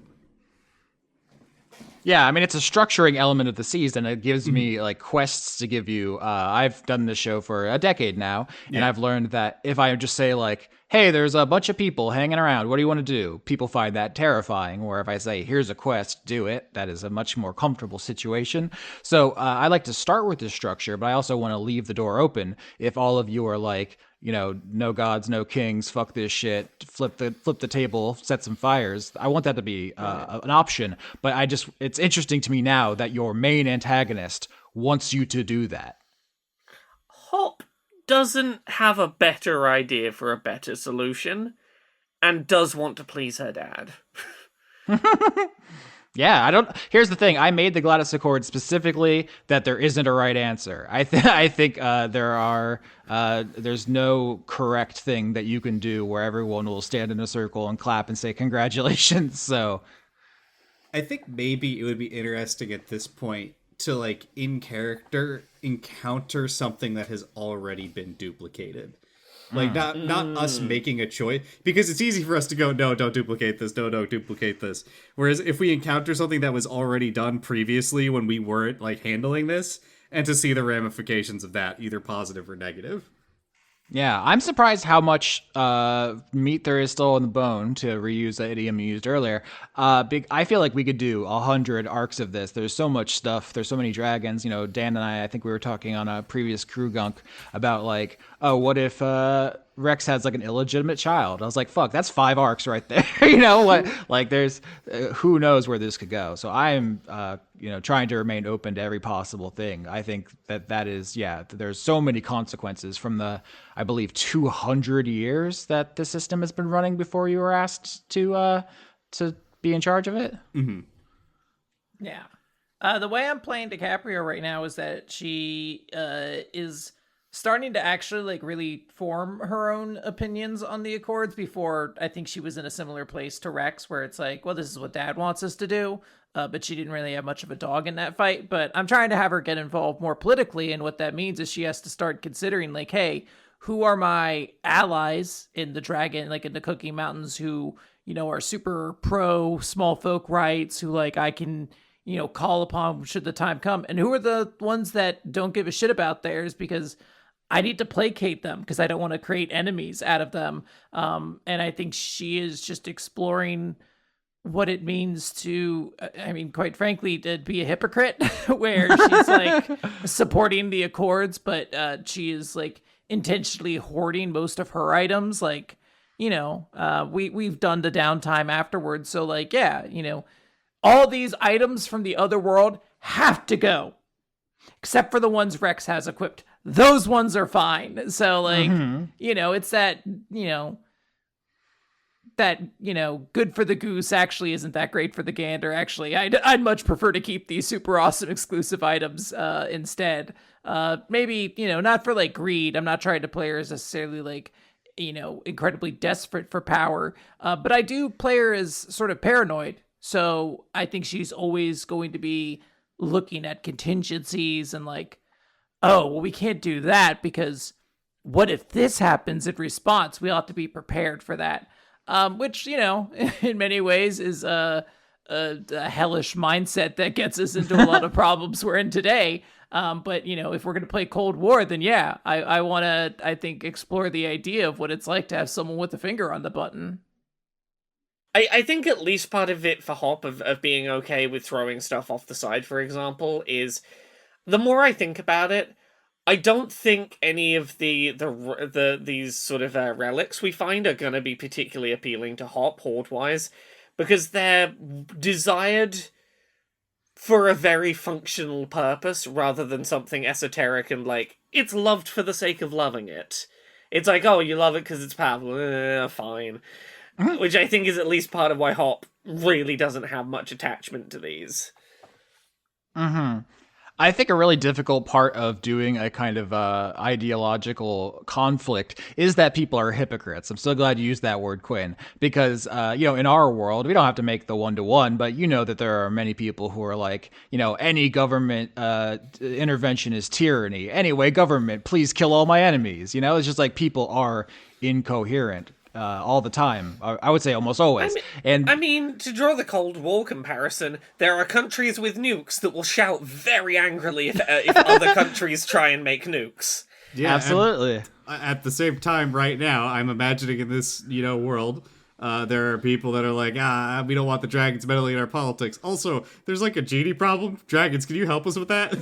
[SPEAKER 4] Yeah, I mean, it's a structuring element of the season. It gives me like quests to give you. I've done this show for a decade now, and I've learned that if I just say like, hey, there's a bunch of people hanging around, what do you want to do? People find that terrifying. Or if I say, here's a quest, do it, that is a much more comfortable situation. So I like to start with this structure, but I also want to leave the door open if all of you are like, no gods, no kings, fuck this shit, flip the table, set some fires. I want that to be an option, but it's interesting to me now that your main antagonist wants you to do that.
[SPEAKER 3] Hop doesn't have a better idea for a better solution, and does want to please her dad.
[SPEAKER 4] Yeah, here's the thing. I made the Gladys Accord specifically that there isn't a right answer. I think there's no correct thing that you can do where everyone will stand in a circle and clap and say congratulations. So
[SPEAKER 2] I think maybe it would be interesting at this point to like in character encounter something that has already been duplicated. Like not us making a choice, because it's easy for us to go, no, don't duplicate this, no, don't duplicate this. Whereas if we encounter something that was already done previously when we weren't like handling this, and to see the ramifications of that, either positive or negative.
[SPEAKER 4] Yeah, I'm surprised how much meat there is still on the bone, to reuse that idiom you used earlier. I feel like we could do 100 arcs of this. There's so much stuff. There's so many dragons. You know, Dan and I think we were talking on a previous crew gunk about like, oh, what if Rex has like an illegitimate child? I was like, fuck, that's 5 arcs right there. You know what? Like, there's who knows where this could go. So I am, trying to remain open to every possible thing. I think that is, yeah. There's so many consequences from the, I believe, 200 years that the system has been running before you were asked to be in charge of it.
[SPEAKER 1] Yeah. The way I'm playing DiCaprio right now is that she is starting to actually like really form her own opinions on the Accords. Before, I think she was in a similar place to Rex, where it's like, well, this is what Dad wants us to do. But she didn't really have much of a dog in that fight. But I'm trying to have her get involved more politically, and what that means is she has to start considering like, hey, who are my allies in the dragon, like in the Cookie Mountains, who, you know, are super pro small folk rights, who like I can, you know, call upon should the time come, and who are the ones that don't give a shit about theirs, because I need to placate them because I don't want to create enemies out of them. And I think she is just exploring what it means to, I mean, quite frankly, to be a hypocrite, where she's like supporting the Accords, but she is like intentionally hoarding most of her items. Like, you know, we've done the downtime afterwards. So like, yeah, you know, all these items from the other world have to go, except for the ones Rex has equipped. Those ones are fine. So like, you know, it's that, good for the goose actually isn't that great for the gander. Actually, I'd much prefer to keep these super awesome exclusive items instead. Maybe, you know, not for like greed. I'm not trying to play her as necessarily like, you know, incredibly desperate for power. But I do play her as sort of paranoid. So I think she's always going to be looking at contingencies and like, oh, well, we can't do that because what if this happens in response? We ought to be prepared for that. Which, you know, in many ways is a hellish mindset that gets us into a lot of problems we're in today. But, you know, if we're going to play Cold War, then yeah, I want to, I think, explore the idea of what it's like to have someone with a finger on the button.
[SPEAKER 3] I think at least part of it for Hop of being okay with throwing stuff off the side, for example, is the more I think about it, I don't think any of these sort of relics we find are going to be particularly appealing to Hop horde wise, because they're desired for a very functional purpose rather than something esoteric and like it's loved for the sake of loving it. It's like, oh, you love it because it's powerful, fine. Which I think is at least part of why Hop really doesn't have much attachment to these.
[SPEAKER 4] I think a really difficult part of doing a kind of ideological conflict is that people are hypocrites. I'm so glad you used that word, Quinn, because, in our world, we don't have to make the one-to-one, but you know that there are many people who are like, any government intervention is tyranny. Anyway, government, please kill all my enemies. It's just like people are incoherent. All the time. I would say almost always.
[SPEAKER 3] I mean, to draw the Cold War comparison, there are countries with nukes that will shout very angrily if other countries try and make nukes.
[SPEAKER 4] Yeah, absolutely.
[SPEAKER 2] At the same time, right now, I'm imagining in this, world, there are people that are like, we don't want the dragons meddling in our politics. Also, there's like a genie problem. Dragons, can you help us with that?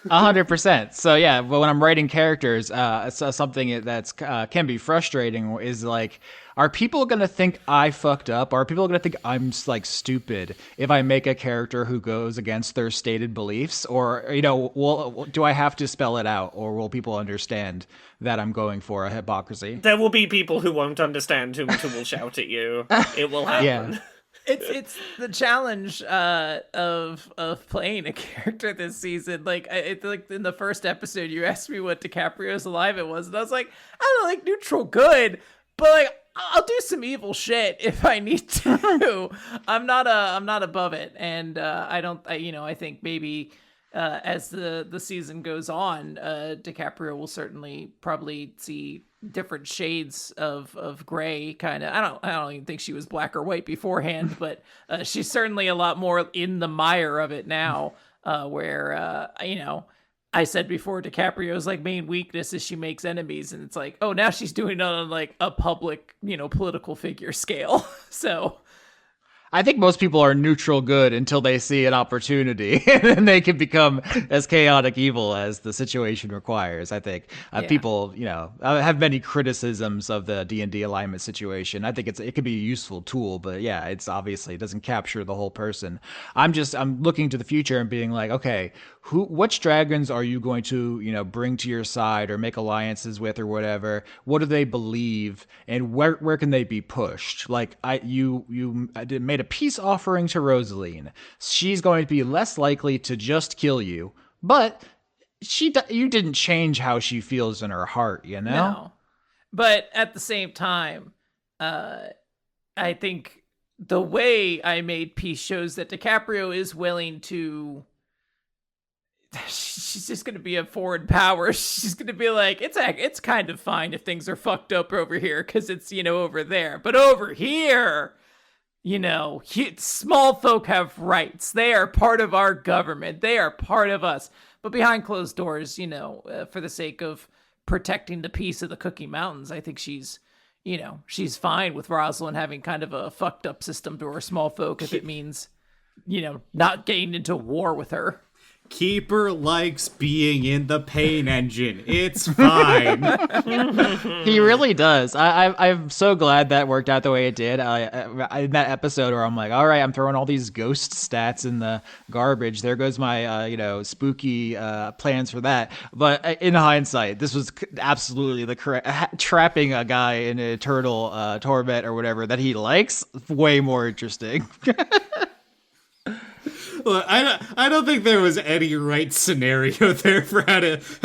[SPEAKER 4] 100%. So yeah, but when I'm writing characters, something that's can be frustrating is like, are people gonna think I fucked up? Are people gonna think I'm like stupid if I make a character who goes against their stated beliefs? Or do I have to spell it out, or will people understand that I'm going for a hypocrisy?
[SPEAKER 3] There will be people who won't understand who will shout at you. It will happen.
[SPEAKER 4] Yeah.
[SPEAKER 1] It's the challenge of playing a character this season. Like like in the first episode, you asked me what DiCaprio's alive it was, and I was like, I don't know, like neutral good, but like I'll do some evil shit if I need to. I'm not above it, and I think maybe as the season goes on, DiCaprio will certainly probably see different shades of gray. Kind of, I don't even think she was black or white beforehand, but she's certainly a lot more in the mire of it now. Where I said before, DiCaprio's like main weakness is she makes enemies, and it's like, oh, now she's doing it on like a public, political figure scale. So
[SPEAKER 4] I think most people are neutral good until they see an opportunity, and then they can become as chaotic evil as the situation requires. I think
[SPEAKER 1] Yeah.
[SPEAKER 4] people, have many criticisms of the D&D alignment situation. I think it could be a useful tool, but yeah, it's obviously it doesn't capture the whole person. I'm looking to the future and being like, okay, which dragons are you going to, bring to your side or make alliances with or whatever? What do they believe, and where can they be pushed? Like you made a peace offering to Rosaline. She's going to be less likely to just kill you, but you didn't change how she feels in her heart,
[SPEAKER 1] no, but at the same time, I think the way I made peace shows that DiCaprio is willing to. She's just gonna be a foreign power. She's gonna be like, it's kind of fine if things are fucked up over here because it's over there, but over here. Small folk have rights. They are part of our government. They are part of us. But behind closed doors, for the sake of protecting the peace of the Cookie Mountains, I think she's fine with Rosalind having kind of a fucked up system to her small folk if it means, not getting into war with her.
[SPEAKER 2] Keeper likes being in the pain engine. It's fine.
[SPEAKER 4] He really does. I'm so glad that worked out the way it did. In that episode where I'm like, all right, I'm throwing all these ghost stats in the garbage. There goes my, spooky plans for that. But in hindsight, this was absolutely the correct trapping a guy in eternal torment or whatever that he likes. Way more interesting.
[SPEAKER 2] Look, I don't think there was any right scenario there for how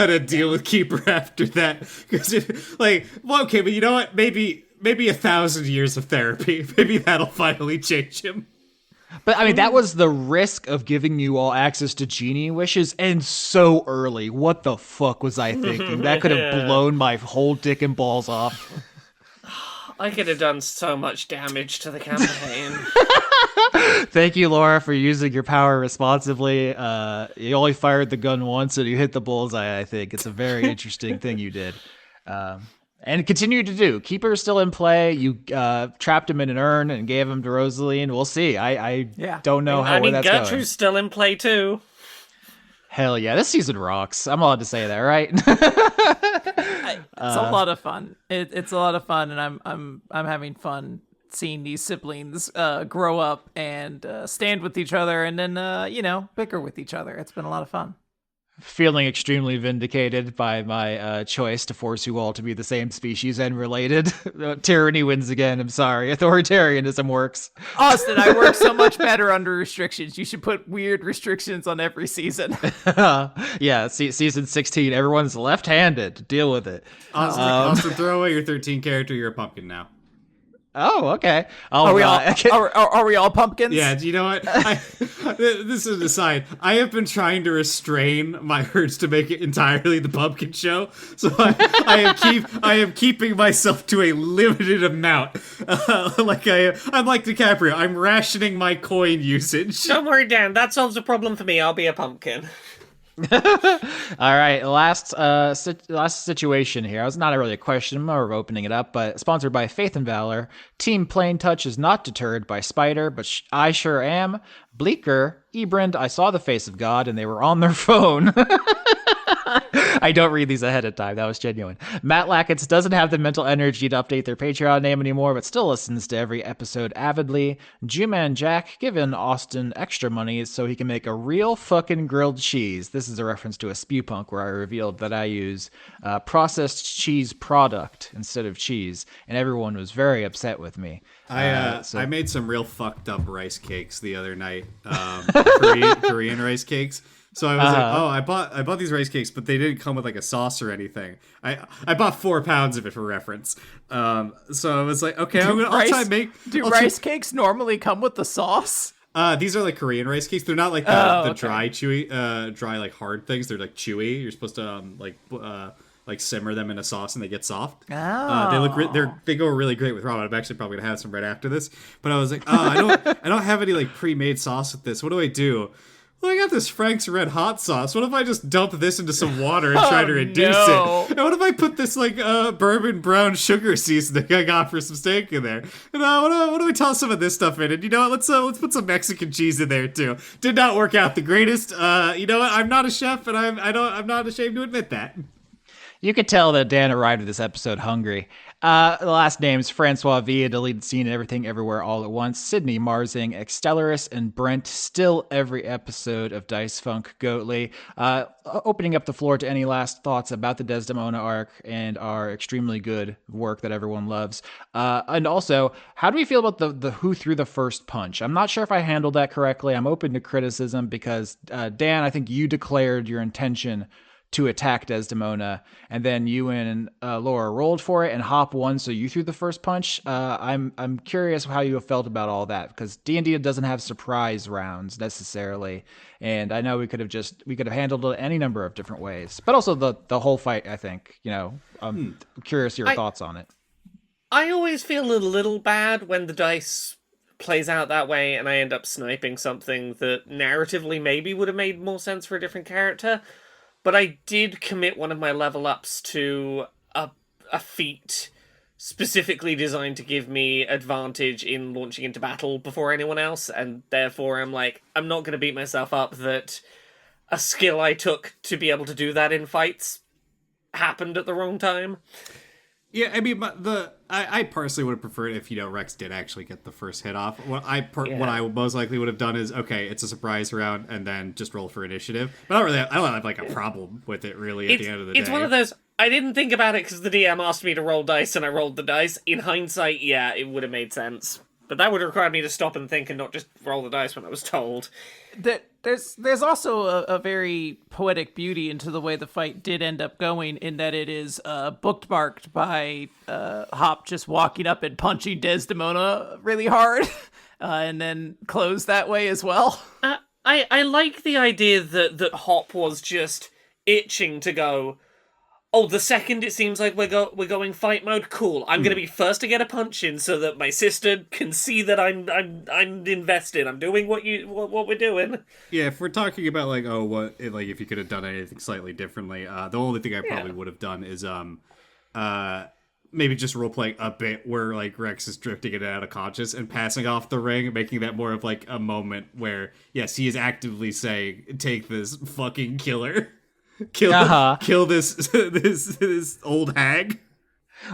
[SPEAKER 2] to deal with Keeper after that. Because okay, but you know what? Maybe 1,000 years of therapy. Maybe that'll finally change him.
[SPEAKER 4] But I mean, that was the risk of giving you all access to genie wishes, and so early. What the fuck was I thinking? That could have blown my whole dick and balls off.
[SPEAKER 3] I could have done so much damage to the campaign.
[SPEAKER 4] Thank you, Laura, for using your power responsibly. You only fired the gun once and you hit the bullseye, I think. It's a very interesting thing you did. And continue to do. Keeper is still in play. You trapped him in an urn and gave him to Rosaline. We'll see. I don't know where that's
[SPEAKER 3] Gertrude's
[SPEAKER 4] going.
[SPEAKER 3] still in play, too.
[SPEAKER 4] Hell yeah, this season rocks. I'm allowed to say that, right?
[SPEAKER 1] It's a lot of fun. It's a lot of fun, and I'm having fun seeing these siblings grow up and stand with each other, and then bicker with each other. It's been a lot of fun.
[SPEAKER 4] Feeling extremely vindicated by my choice to force you all to be the same species and related. Tyranny wins again. I'm sorry. Authoritarianism works.
[SPEAKER 1] Austin, I work so much better under restrictions. You should put weird restrictions on every season.
[SPEAKER 4] Yeah, season 16. Everyone's left-handed. Deal with it.
[SPEAKER 2] Austin, throw away your 13 character. You're a pumpkin now.
[SPEAKER 4] Oh, okay.
[SPEAKER 1] Are we all pumpkins?
[SPEAKER 2] Yeah, do you know what? This is an aside. I have been trying to restrain my urge to make it entirely the pumpkin show, so I am keeping myself to a limited amount. I'm like DiCaprio. I'm rationing my coin usage.
[SPEAKER 3] Don't worry, Dan. That solves a problem for me. I'll be a pumpkin.
[SPEAKER 4] All right, last situation here. It's not really a question, more of opening it up, but sponsored by Faith and Valor. Team Plain Touch is not deterred by Spider, but I sure am. Bleeker, Ebrand, I saw the face of God, and they were on their phone. I don't read these ahead of time. That was genuine. Matt Lackett doesn't have the mental energy to update their Patreon name anymore, but still listens to every episode avidly. Jewman Jack giving Austin extra money so he can make a real fucking grilled cheese. This is a reference to a spew punk where I revealed that I use processed cheese product instead of cheese, and everyone was very upset with me.
[SPEAKER 2] I made some real fucked up rice cakes the other night. Korean rice cakes. So I was like, I bought these rice cakes, but they didn't come with like a sauce or anything. I bought 4 pounds of it for reference. So I was like, okay, I'll try and make.
[SPEAKER 1] Do rice cakes normally come with the sauce?
[SPEAKER 2] These are like Korean rice cakes. They're not like the dry, chewy, dry like hard things. They're like chewy. You're supposed to like simmer them in a sauce and they get soft.
[SPEAKER 1] Oh.
[SPEAKER 2] They go really great with ramen. I'm actually probably gonna have some right after this. But I was like, I don't have any like pre-made sauce with this. What do I do? well, I got this Frank's Red Hot Sauce. What if I just dump this into some water and try to reduce
[SPEAKER 1] no.
[SPEAKER 2] it? And what if I put this like bourbon brown sugar seasoning I got for some steak in there? And what do we toss some of this stuff in? And you know what? Let's put some Mexican cheese in there too. Did not work out the greatest. You know what? I'm not a chef, and I'm not ashamed to admit that.
[SPEAKER 4] You could tell that Dan arrived at this episode hungry. The last names, Francois Villa, deleted scene, Everything Everywhere All at Once, Sydney Marsing, Extellaris, and Brent, still every episode of Dice Funk Goatly. Opening up the floor to any last thoughts about the Desdemona arc and our extremely good work that everyone loves. And also, how do we feel about the who threw the first punch? I'm not sure if I handled that correctly. I'm open to criticism because, Dan, I think you declared your intention to attack Desdemona, and then you and Laura rolled for it, and Hop won, so you threw the first punch. I'm curious how you felt about all that, because D&D doesn't have surprise rounds necessarily, and I know we could have handled it any number of different ways, but also the whole fight. I think I'm curious your thoughts on it.
[SPEAKER 3] I always feel a little bad when the dice plays out that way, and I end up sniping something that narratively maybe would have made more sense for a different character. But I did commit one of my level ups to a feat specifically designed to give me advantage in launching into battle before anyone else, and therefore I'm not going to beat myself up that a skill I took to be able to do that in fights happened at the wrong time.
[SPEAKER 2] Yeah, I mean, I personally would have preferred if Rex did actually get the first hit off. What I most likely would have done is, okay, it's a surprise round, and then just roll for initiative. But I don't have like a problem with it really at the end of the day.
[SPEAKER 3] It's one of those. I didn't think about it because the DM asked me to roll dice, and I rolled the dice. In hindsight, yeah, it would have made sense. But that would have required me to stop and think and not just roll the dice when I was told.
[SPEAKER 1] There's also a very poetic beauty into the way the fight did end up going, in that it is bookmarked by Hop just walking up and punching Desdemona really hard, and then closed that way as well.
[SPEAKER 3] I like the idea that Hop was just itching to go, oh, the second it seems like we're going fight mode, cool. I'm going to be first to get a punch in so that my sister can see that I'm invested. I'm doing what we're doing.
[SPEAKER 2] Yeah, if we're talking about if you could have done anything slightly differently, the only thing I probably would have done is maybe just role playing a bit where like Rex is drifting in and out of conscious and passing off the ring, making that more of like a moment where yes, he is actively saying, "Take this fucking killer." Kill this old hag.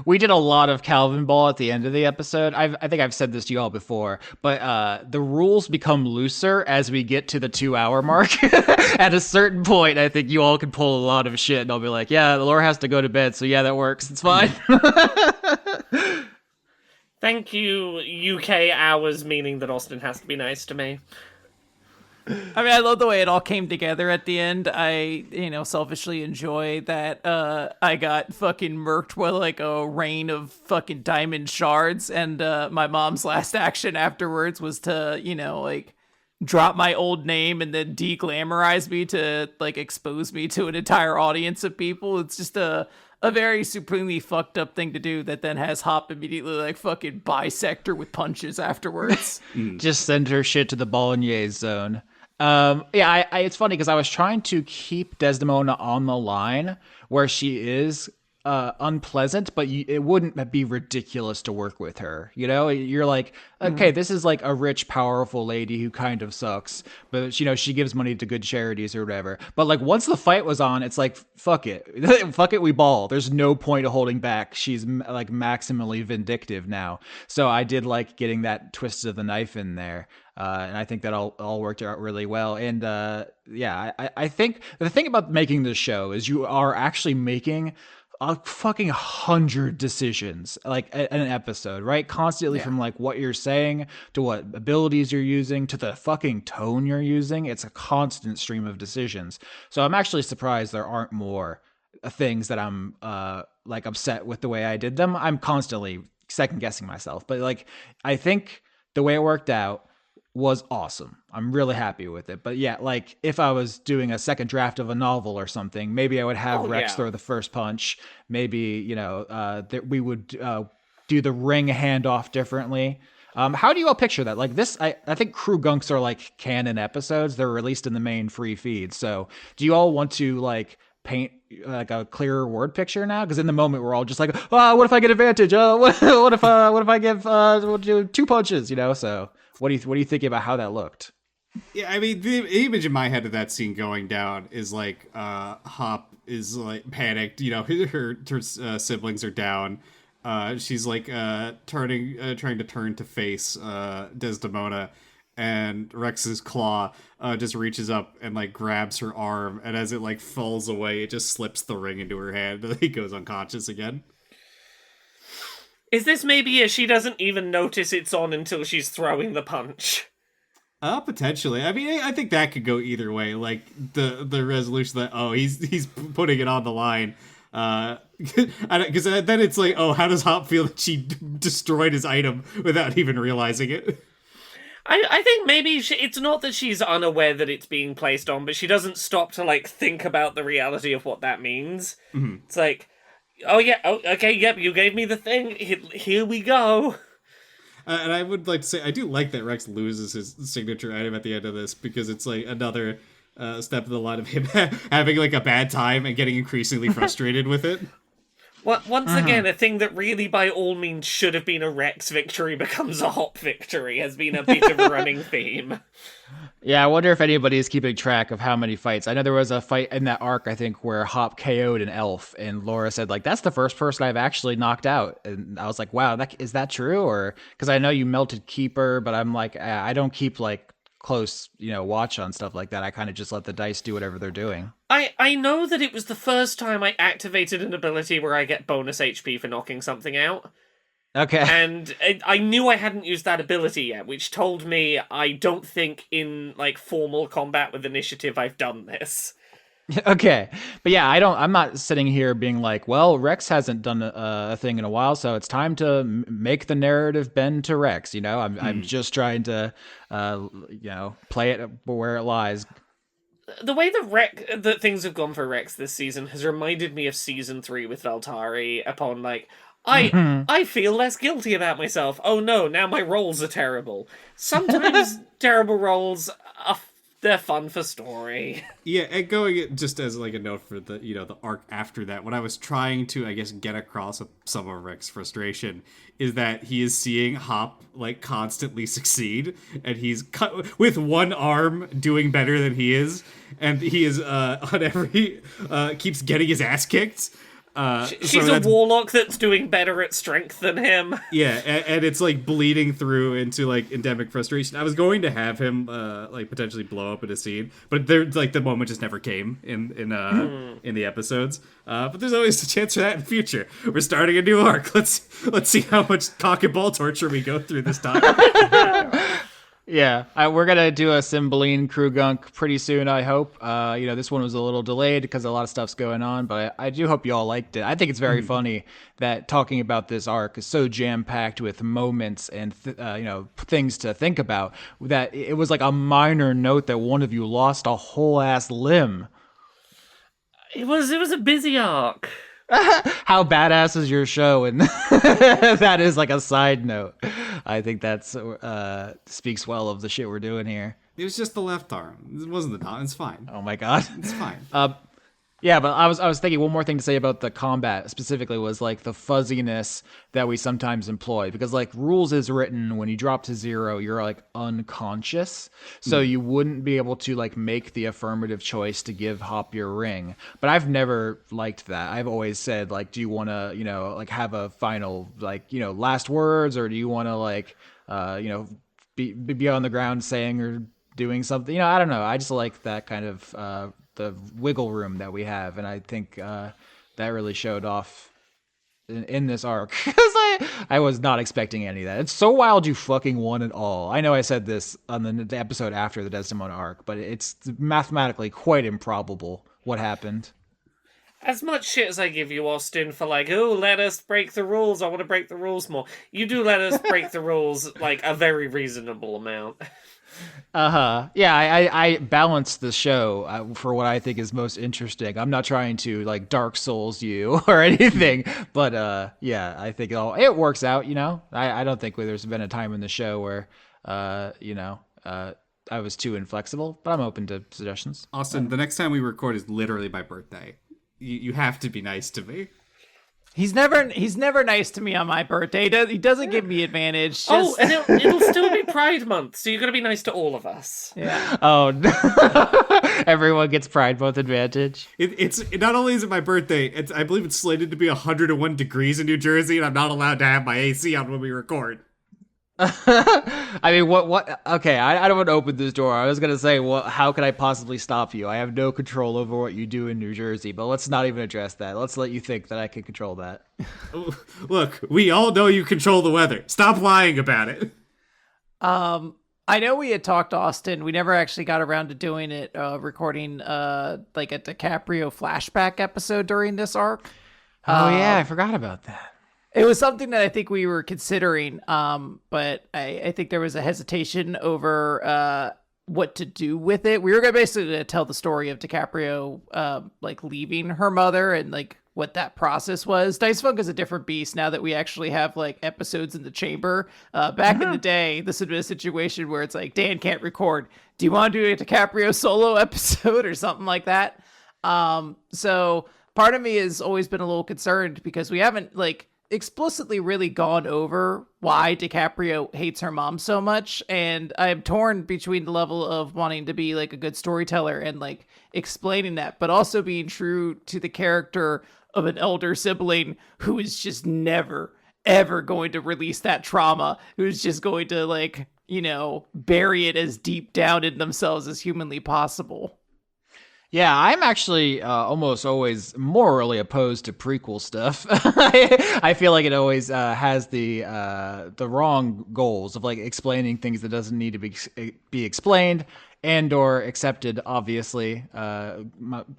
[SPEAKER 4] We did a lot of Calvin Ball at the end of the episode. I think I've said this to you all before, but the rules become looser as we get to the 2-hour mark. At a certain point, I think you all can pull a lot of shit, and I'll be like, yeah, Laura has to go to bed, so yeah, that works. It's fine.
[SPEAKER 3] Thank you, UK hours, meaning that Austin has to be nice to me.
[SPEAKER 1] I mean, I love the way it all came together at the end. I, selfishly enjoy that I got fucking murked with like a rain of fucking diamond shards, and my mom's last action afterwards was to, drop my old name and then de-glamorize me to like expose me to an entire audience of people. It's just a very supremely fucked up thing to do that then has Hop immediately like fucking bisect her with punches afterwards.
[SPEAKER 4] Just send her shit to the bolognese zone. It's funny because I was trying to keep Desdemona on the line where she is unpleasant, but it wouldn't be ridiculous to work with her. You're like, okay, this is like a rich, powerful lady who kind of sucks, but she gives money to good charities or whatever. But like once the fight was on, it's like, fuck it, fuck it, we ball. There's no point of holding back. She's like maximally vindictive now. So I did like getting that twist of the knife in there. And I think that all worked out really well. And I think the thing about making this show is you are actually making a fucking 100 decisions like an episode, right? Constantly, from like what you're saying to what abilities you're using to the fucking tone you're using. It's a constant stream of decisions. So I'm actually surprised there aren't more things that I'm like upset with the way I did them. I'm constantly second guessing myself, but like I think the way it worked out was awesome. I'm really happy with it. But yeah, like if I was doing a second draft of a novel or something, maybe I would have Rex throw the first punch. Maybe, we would do the ring handoff differently. How do you all picture that? Like this, I think Crew Gunks are like canon episodes. They're released in the main free feed. So do you all want to like paint like a clearer word picture now? Because in the moment we're all just like, what if I get advantage? What if I give we'll do 2 punches? You know. So what do you think about how that looked?
[SPEAKER 2] Yeah, I mean, the image in my head of that scene going down is like Hop is like panicked. You know, her siblings are down. She's like trying to turn to face Desdemona, and Rex's claw just reaches up and like grabs her arm, and as it like falls away, it just slips the ring into her hand, and he goes unconscious again.
[SPEAKER 3] Is this maybe she doesn't even notice it's on until she's throwing the punch?
[SPEAKER 2] Potentially. I mean, I think that could go either way. Like the resolution that he's putting it on the line. Because then it's like, oh, how does Hop feel that she destroyed his item without even realizing it?
[SPEAKER 3] I think maybe it's not that she's unaware that it's being placed on, but she doesn't stop to like think about the reality of what that means. Mm-hmm. It's like, oh yeah, okay, yep, you gave me the thing. Here we go.
[SPEAKER 2] And I would like to say, I do like that Rex loses his signature item at the end of this, because it's like another step in the line of him having like a bad time and getting increasingly frustrated with it.
[SPEAKER 3] Well, once again, a thing that really by all means should have been a Rex victory becomes a Hop victory has been a bit of a running theme.
[SPEAKER 4] Yeah, I wonder if anybody is keeping track of how many fights. I know there was a fight in that arc, I think, where Hop KO'd an elf, and Laura said, like, that's the first person I've actually knocked out. And I was like, wow, is that true? Or, because I know you melted Keeper, but I'm like, I don't keep, like, close, watch on stuff like that. I kind of just let the dice do whatever they're doing.
[SPEAKER 3] I know that it was the first time I activated an ability where I get bonus HP for knocking something out.
[SPEAKER 4] Okay.
[SPEAKER 3] And I knew I hadn't used that ability yet, which told me I don't think in, like, formal combat with initiative I've done this.
[SPEAKER 4] Okay. But yeah, I'm not sitting here being like, well, Rex hasn't done a thing in a while, so it's time to make the narrative bend to Rex, I'm just trying to, play it where it lies.
[SPEAKER 3] The way that things have gone for Rex this season has reminded me of season 3 with Valtari upon, like, I feel less guilty about myself. Oh no, now my rolls are terrible. Sometimes terrible rolls they're fun for story.
[SPEAKER 2] Yeah, and going just as like a note for the the arc after that, what I was trying to I guess get across with some of Rick's frustration is that he is seeing Hop like constantly succeed, and he's with one arm doing better than he is, and he is on every keeps getting his ass kicked.
[SPEAKER 3] She's a warlock that's doing better at strength than him.
[SPEAKER 2] Yeah, and it's like bleeding through into like endemic frustration. I was going to have him like potentially blow up in a scene, but there's like the moment just never came in the episodes. But there's always a chance for that in the future. We're starting a new arc. Let's see how much cock and ball torture we go through this time.
[SPEAKER 4] Yeah, we're gonna do a Cymbeline Crew Gunk pretty soon, I hope. This one was a little delayed because a lot of stuff's going on, but I do hope you all liked it. I think it's very funny that talking about this arc is so jam-packed with moments and things to think about, that it was like a minor note that one of you lost a whole ass limb.
[SPEAKER 3] It was a busy arc.
[SPEAKER 4] How badass is your show? And that is like a side note. I think that's speaks well of the shit we're doing here.
[SPEAKER 2] It was just the left arm. It wasn't the dot. It's fine.
[SPEAKER 4] Oh my god,
[SPEAKER 2] it's fine.
[SPEAKER 4] Yeah, but I was thinking one more thing to say about the combat specifically was like the fuzziness that we sometimes employ, because like rules is written when you drop to 0, you're like unconscious, so you wouldn't be able to like make the affirmative choice to give Hop your ring. But I've never liked that. I've always said like, do you want to like have a final like last words, or do you want to like be on the ground saying or doing something? I don't know. I just like that kind of the wiggle room that we have, and I think that really showed off in this arc, because I was not expecting any of that. It's so wild you fucking won it all. I know I said this on the episode after the Desdemona arc, but it's mathematically quite improbable what happened.
[SPEAKER 3] As much shit as I give you, Austin, for like, oh, let us break the rules, I want to break the rules more, you do let us break the rules like a very reasonable amount.
[SPEAKER 4] Yeah, I balance the show for what I think is most interesting. I'm not trying to like Dark Souls you or anything, but yeah, I think it works out. I don't think there's been a time in the show where I was too inflexible, but I'm open to suggestions.
[SPEAKER 2] Austin, the next time we record is literally my birthday. You have to be nice to me.
[SPEAKER 1] He's never nice to me on my birthday. He doesn't give me advantage.
[SPEAKER 3] Oh, and it'll still be Pride Month, so you're gonna be nice to all of us.
[SPEAKER 1] Yeah.
[SPEAKER 4] Oh, no. Everyone gets Pride Month advantage.
[SPEAKER 2] It's not only is it my birthday, I believe it's slated to be 101 degrees in New Jersey, and I'm not allowed to have my AC on when we record.
[SPEAKER 4] I mean, what? Okay, I don't want to open this door. I was gonna say, how could I possibly stop you? I have no control over what you do in New Jersey, but let's not even address that. Let's let you think that I can control that.
[SPEAKER 2] Look, we all know you control the weather. Stop lying about it.
[SPEAKER 1] I know we had talked, Austin. We never actually got around to doing it, recording like a DiCaprio flashback episode during this arc.
[SPEAKER 4] Oh yeah, I forgot about that.
[SPEAKER 1] It was something that I think we were considering, but I think there was a hesitation over what to do with it. We were going to basically tell the story of DiCaprio like leaving her mother and like what that process was. Dice Funk is a different beast now that we actually have like episodes in the chamber. Back in the day, this would be a situation where it's like, Dan can't record. Do you want to do a DiCaprio solo episode or something like that? So part of me has always been a little concerned because we haven't like explicitly really gone over why DiCaprio hates her mom so much, and I'm torn between the level of wanting to be like a good storyteller and like explaining that, but also being true to the character of an elder sibling who is just never ever going to release that trauma, who's just going to like, bury it as deep down in themselves as humanly possible.
[SPEAKER 4] Yeah, I'm actually almost always morally opposed to prequel stuff. I feel like it always has the wrong goals of like explaining things that doesn't need to be explained and or accepted. Obviously,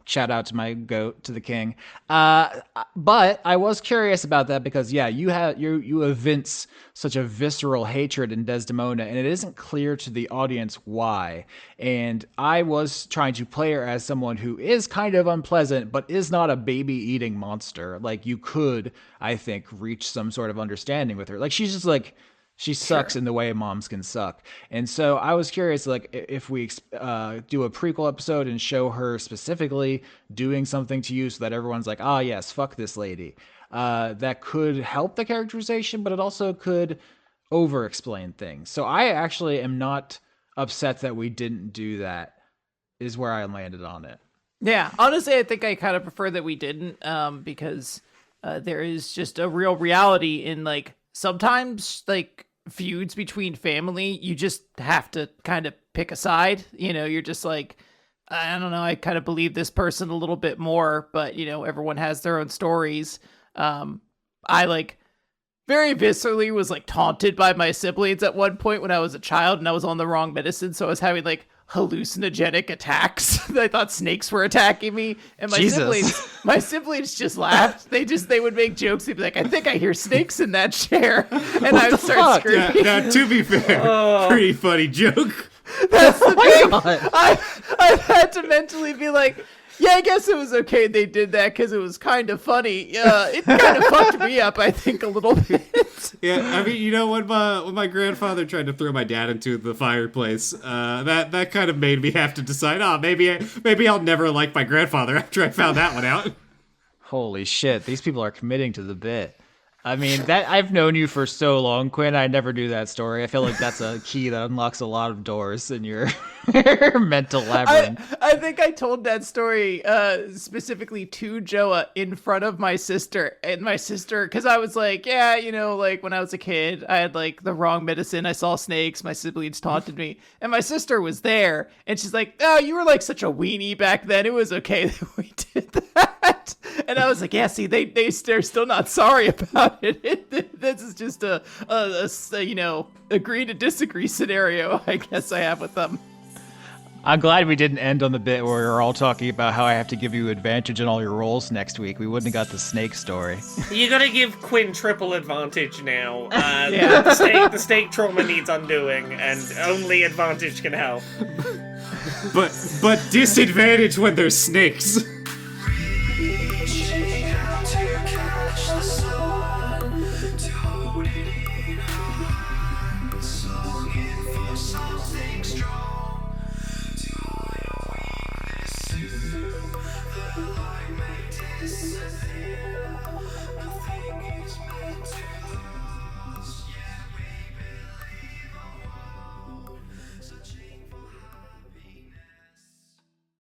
[SPEAKER 4] shout out to my goat, to the king. But I was curious about that because yeah, you evince such a visceral hatred in Desdemona, and it isn't clear to the audience why. And I was trying to play her as someone who is kind of unpleasant, but is not a baby-eating monster. Like you could, I think, reach some sort of understanding with her. Like she's just like. She sucks in the way moms can suck. And so I was curious, like, if we do a prequel episode and show her specifically doing something to you so that everyone's like, ah, yes, fuck this lady. That could help the characterization, but it also could over-explain things. So I actually am not upset that we didn't do that, is where I landed on it.
[SPEAKER 1] Yeah, honestly, I think I kind of prefer that we didn't, because there is just a real reality in, like, sometimes like feuds between family, you just have to kind of pick a side. You're just like, I don't know, I kind of believe this person a little bit more, but everyone has their own stories. I like very viscerally was like taunted by my siblings at one point when I was a child and I was on the wrong medicine, so I was having like hallucinogenic attacks. I thought snakes were attacking me, and my siblings just laughed. They would make jokes. They'd be like, I think I hear snakes in that chair, and I would start screaming.
[SPEAKER 2] Now, to be fair, pretty funny joke.
[SPEAKER 1] That's the thing. I've had to mentally be like, yeah, I guess it was okay they did that because it was kind of funny. It kind of fucked me up, I think, a little bit.
[SPEAKER 2] Yeah, I mean, when my grandfather tried to throw my dad into the fireplace, that kind of made me have to decide, maybe I'll never like my grandfather after I found that one out.
[SPEAKER 4] Holy shit, these people are committing to the bit. I mean, that I've known you for so long, Quinn. I never do that story. I feel like that's a key that unlocks a lot of doors in your mental labyrinth.
[SPEAKER 1] I think I told that story specifically to Joa in front of my sister. And my sister, because I was like, yeah, like when I was a kid, I had like the wrong medicine. I saw snakes. My siblings taunted me. And my sister was there. And she's like, oh, you were like such a weenie back then. It was okay that we did that. And I was like, yeah, see, they're still not sorry about it. This is just a agree to disagree scenario, I guess I have with them.
[SPEAKER 4] I'm glad we didn't end on the bit where we were all talking about how I have to give you advantage in all your rolls next week. We wouldn't have got the snake story.
[SPEAKER 3] You gotta give Quinn triple advantage now.
[SPEAKER 1] Yeah.
[SPEAKER 3] The snake trauma needs undoing, and only advantage can help.
[SPEAKER 2] But disadvantage when there's snakes.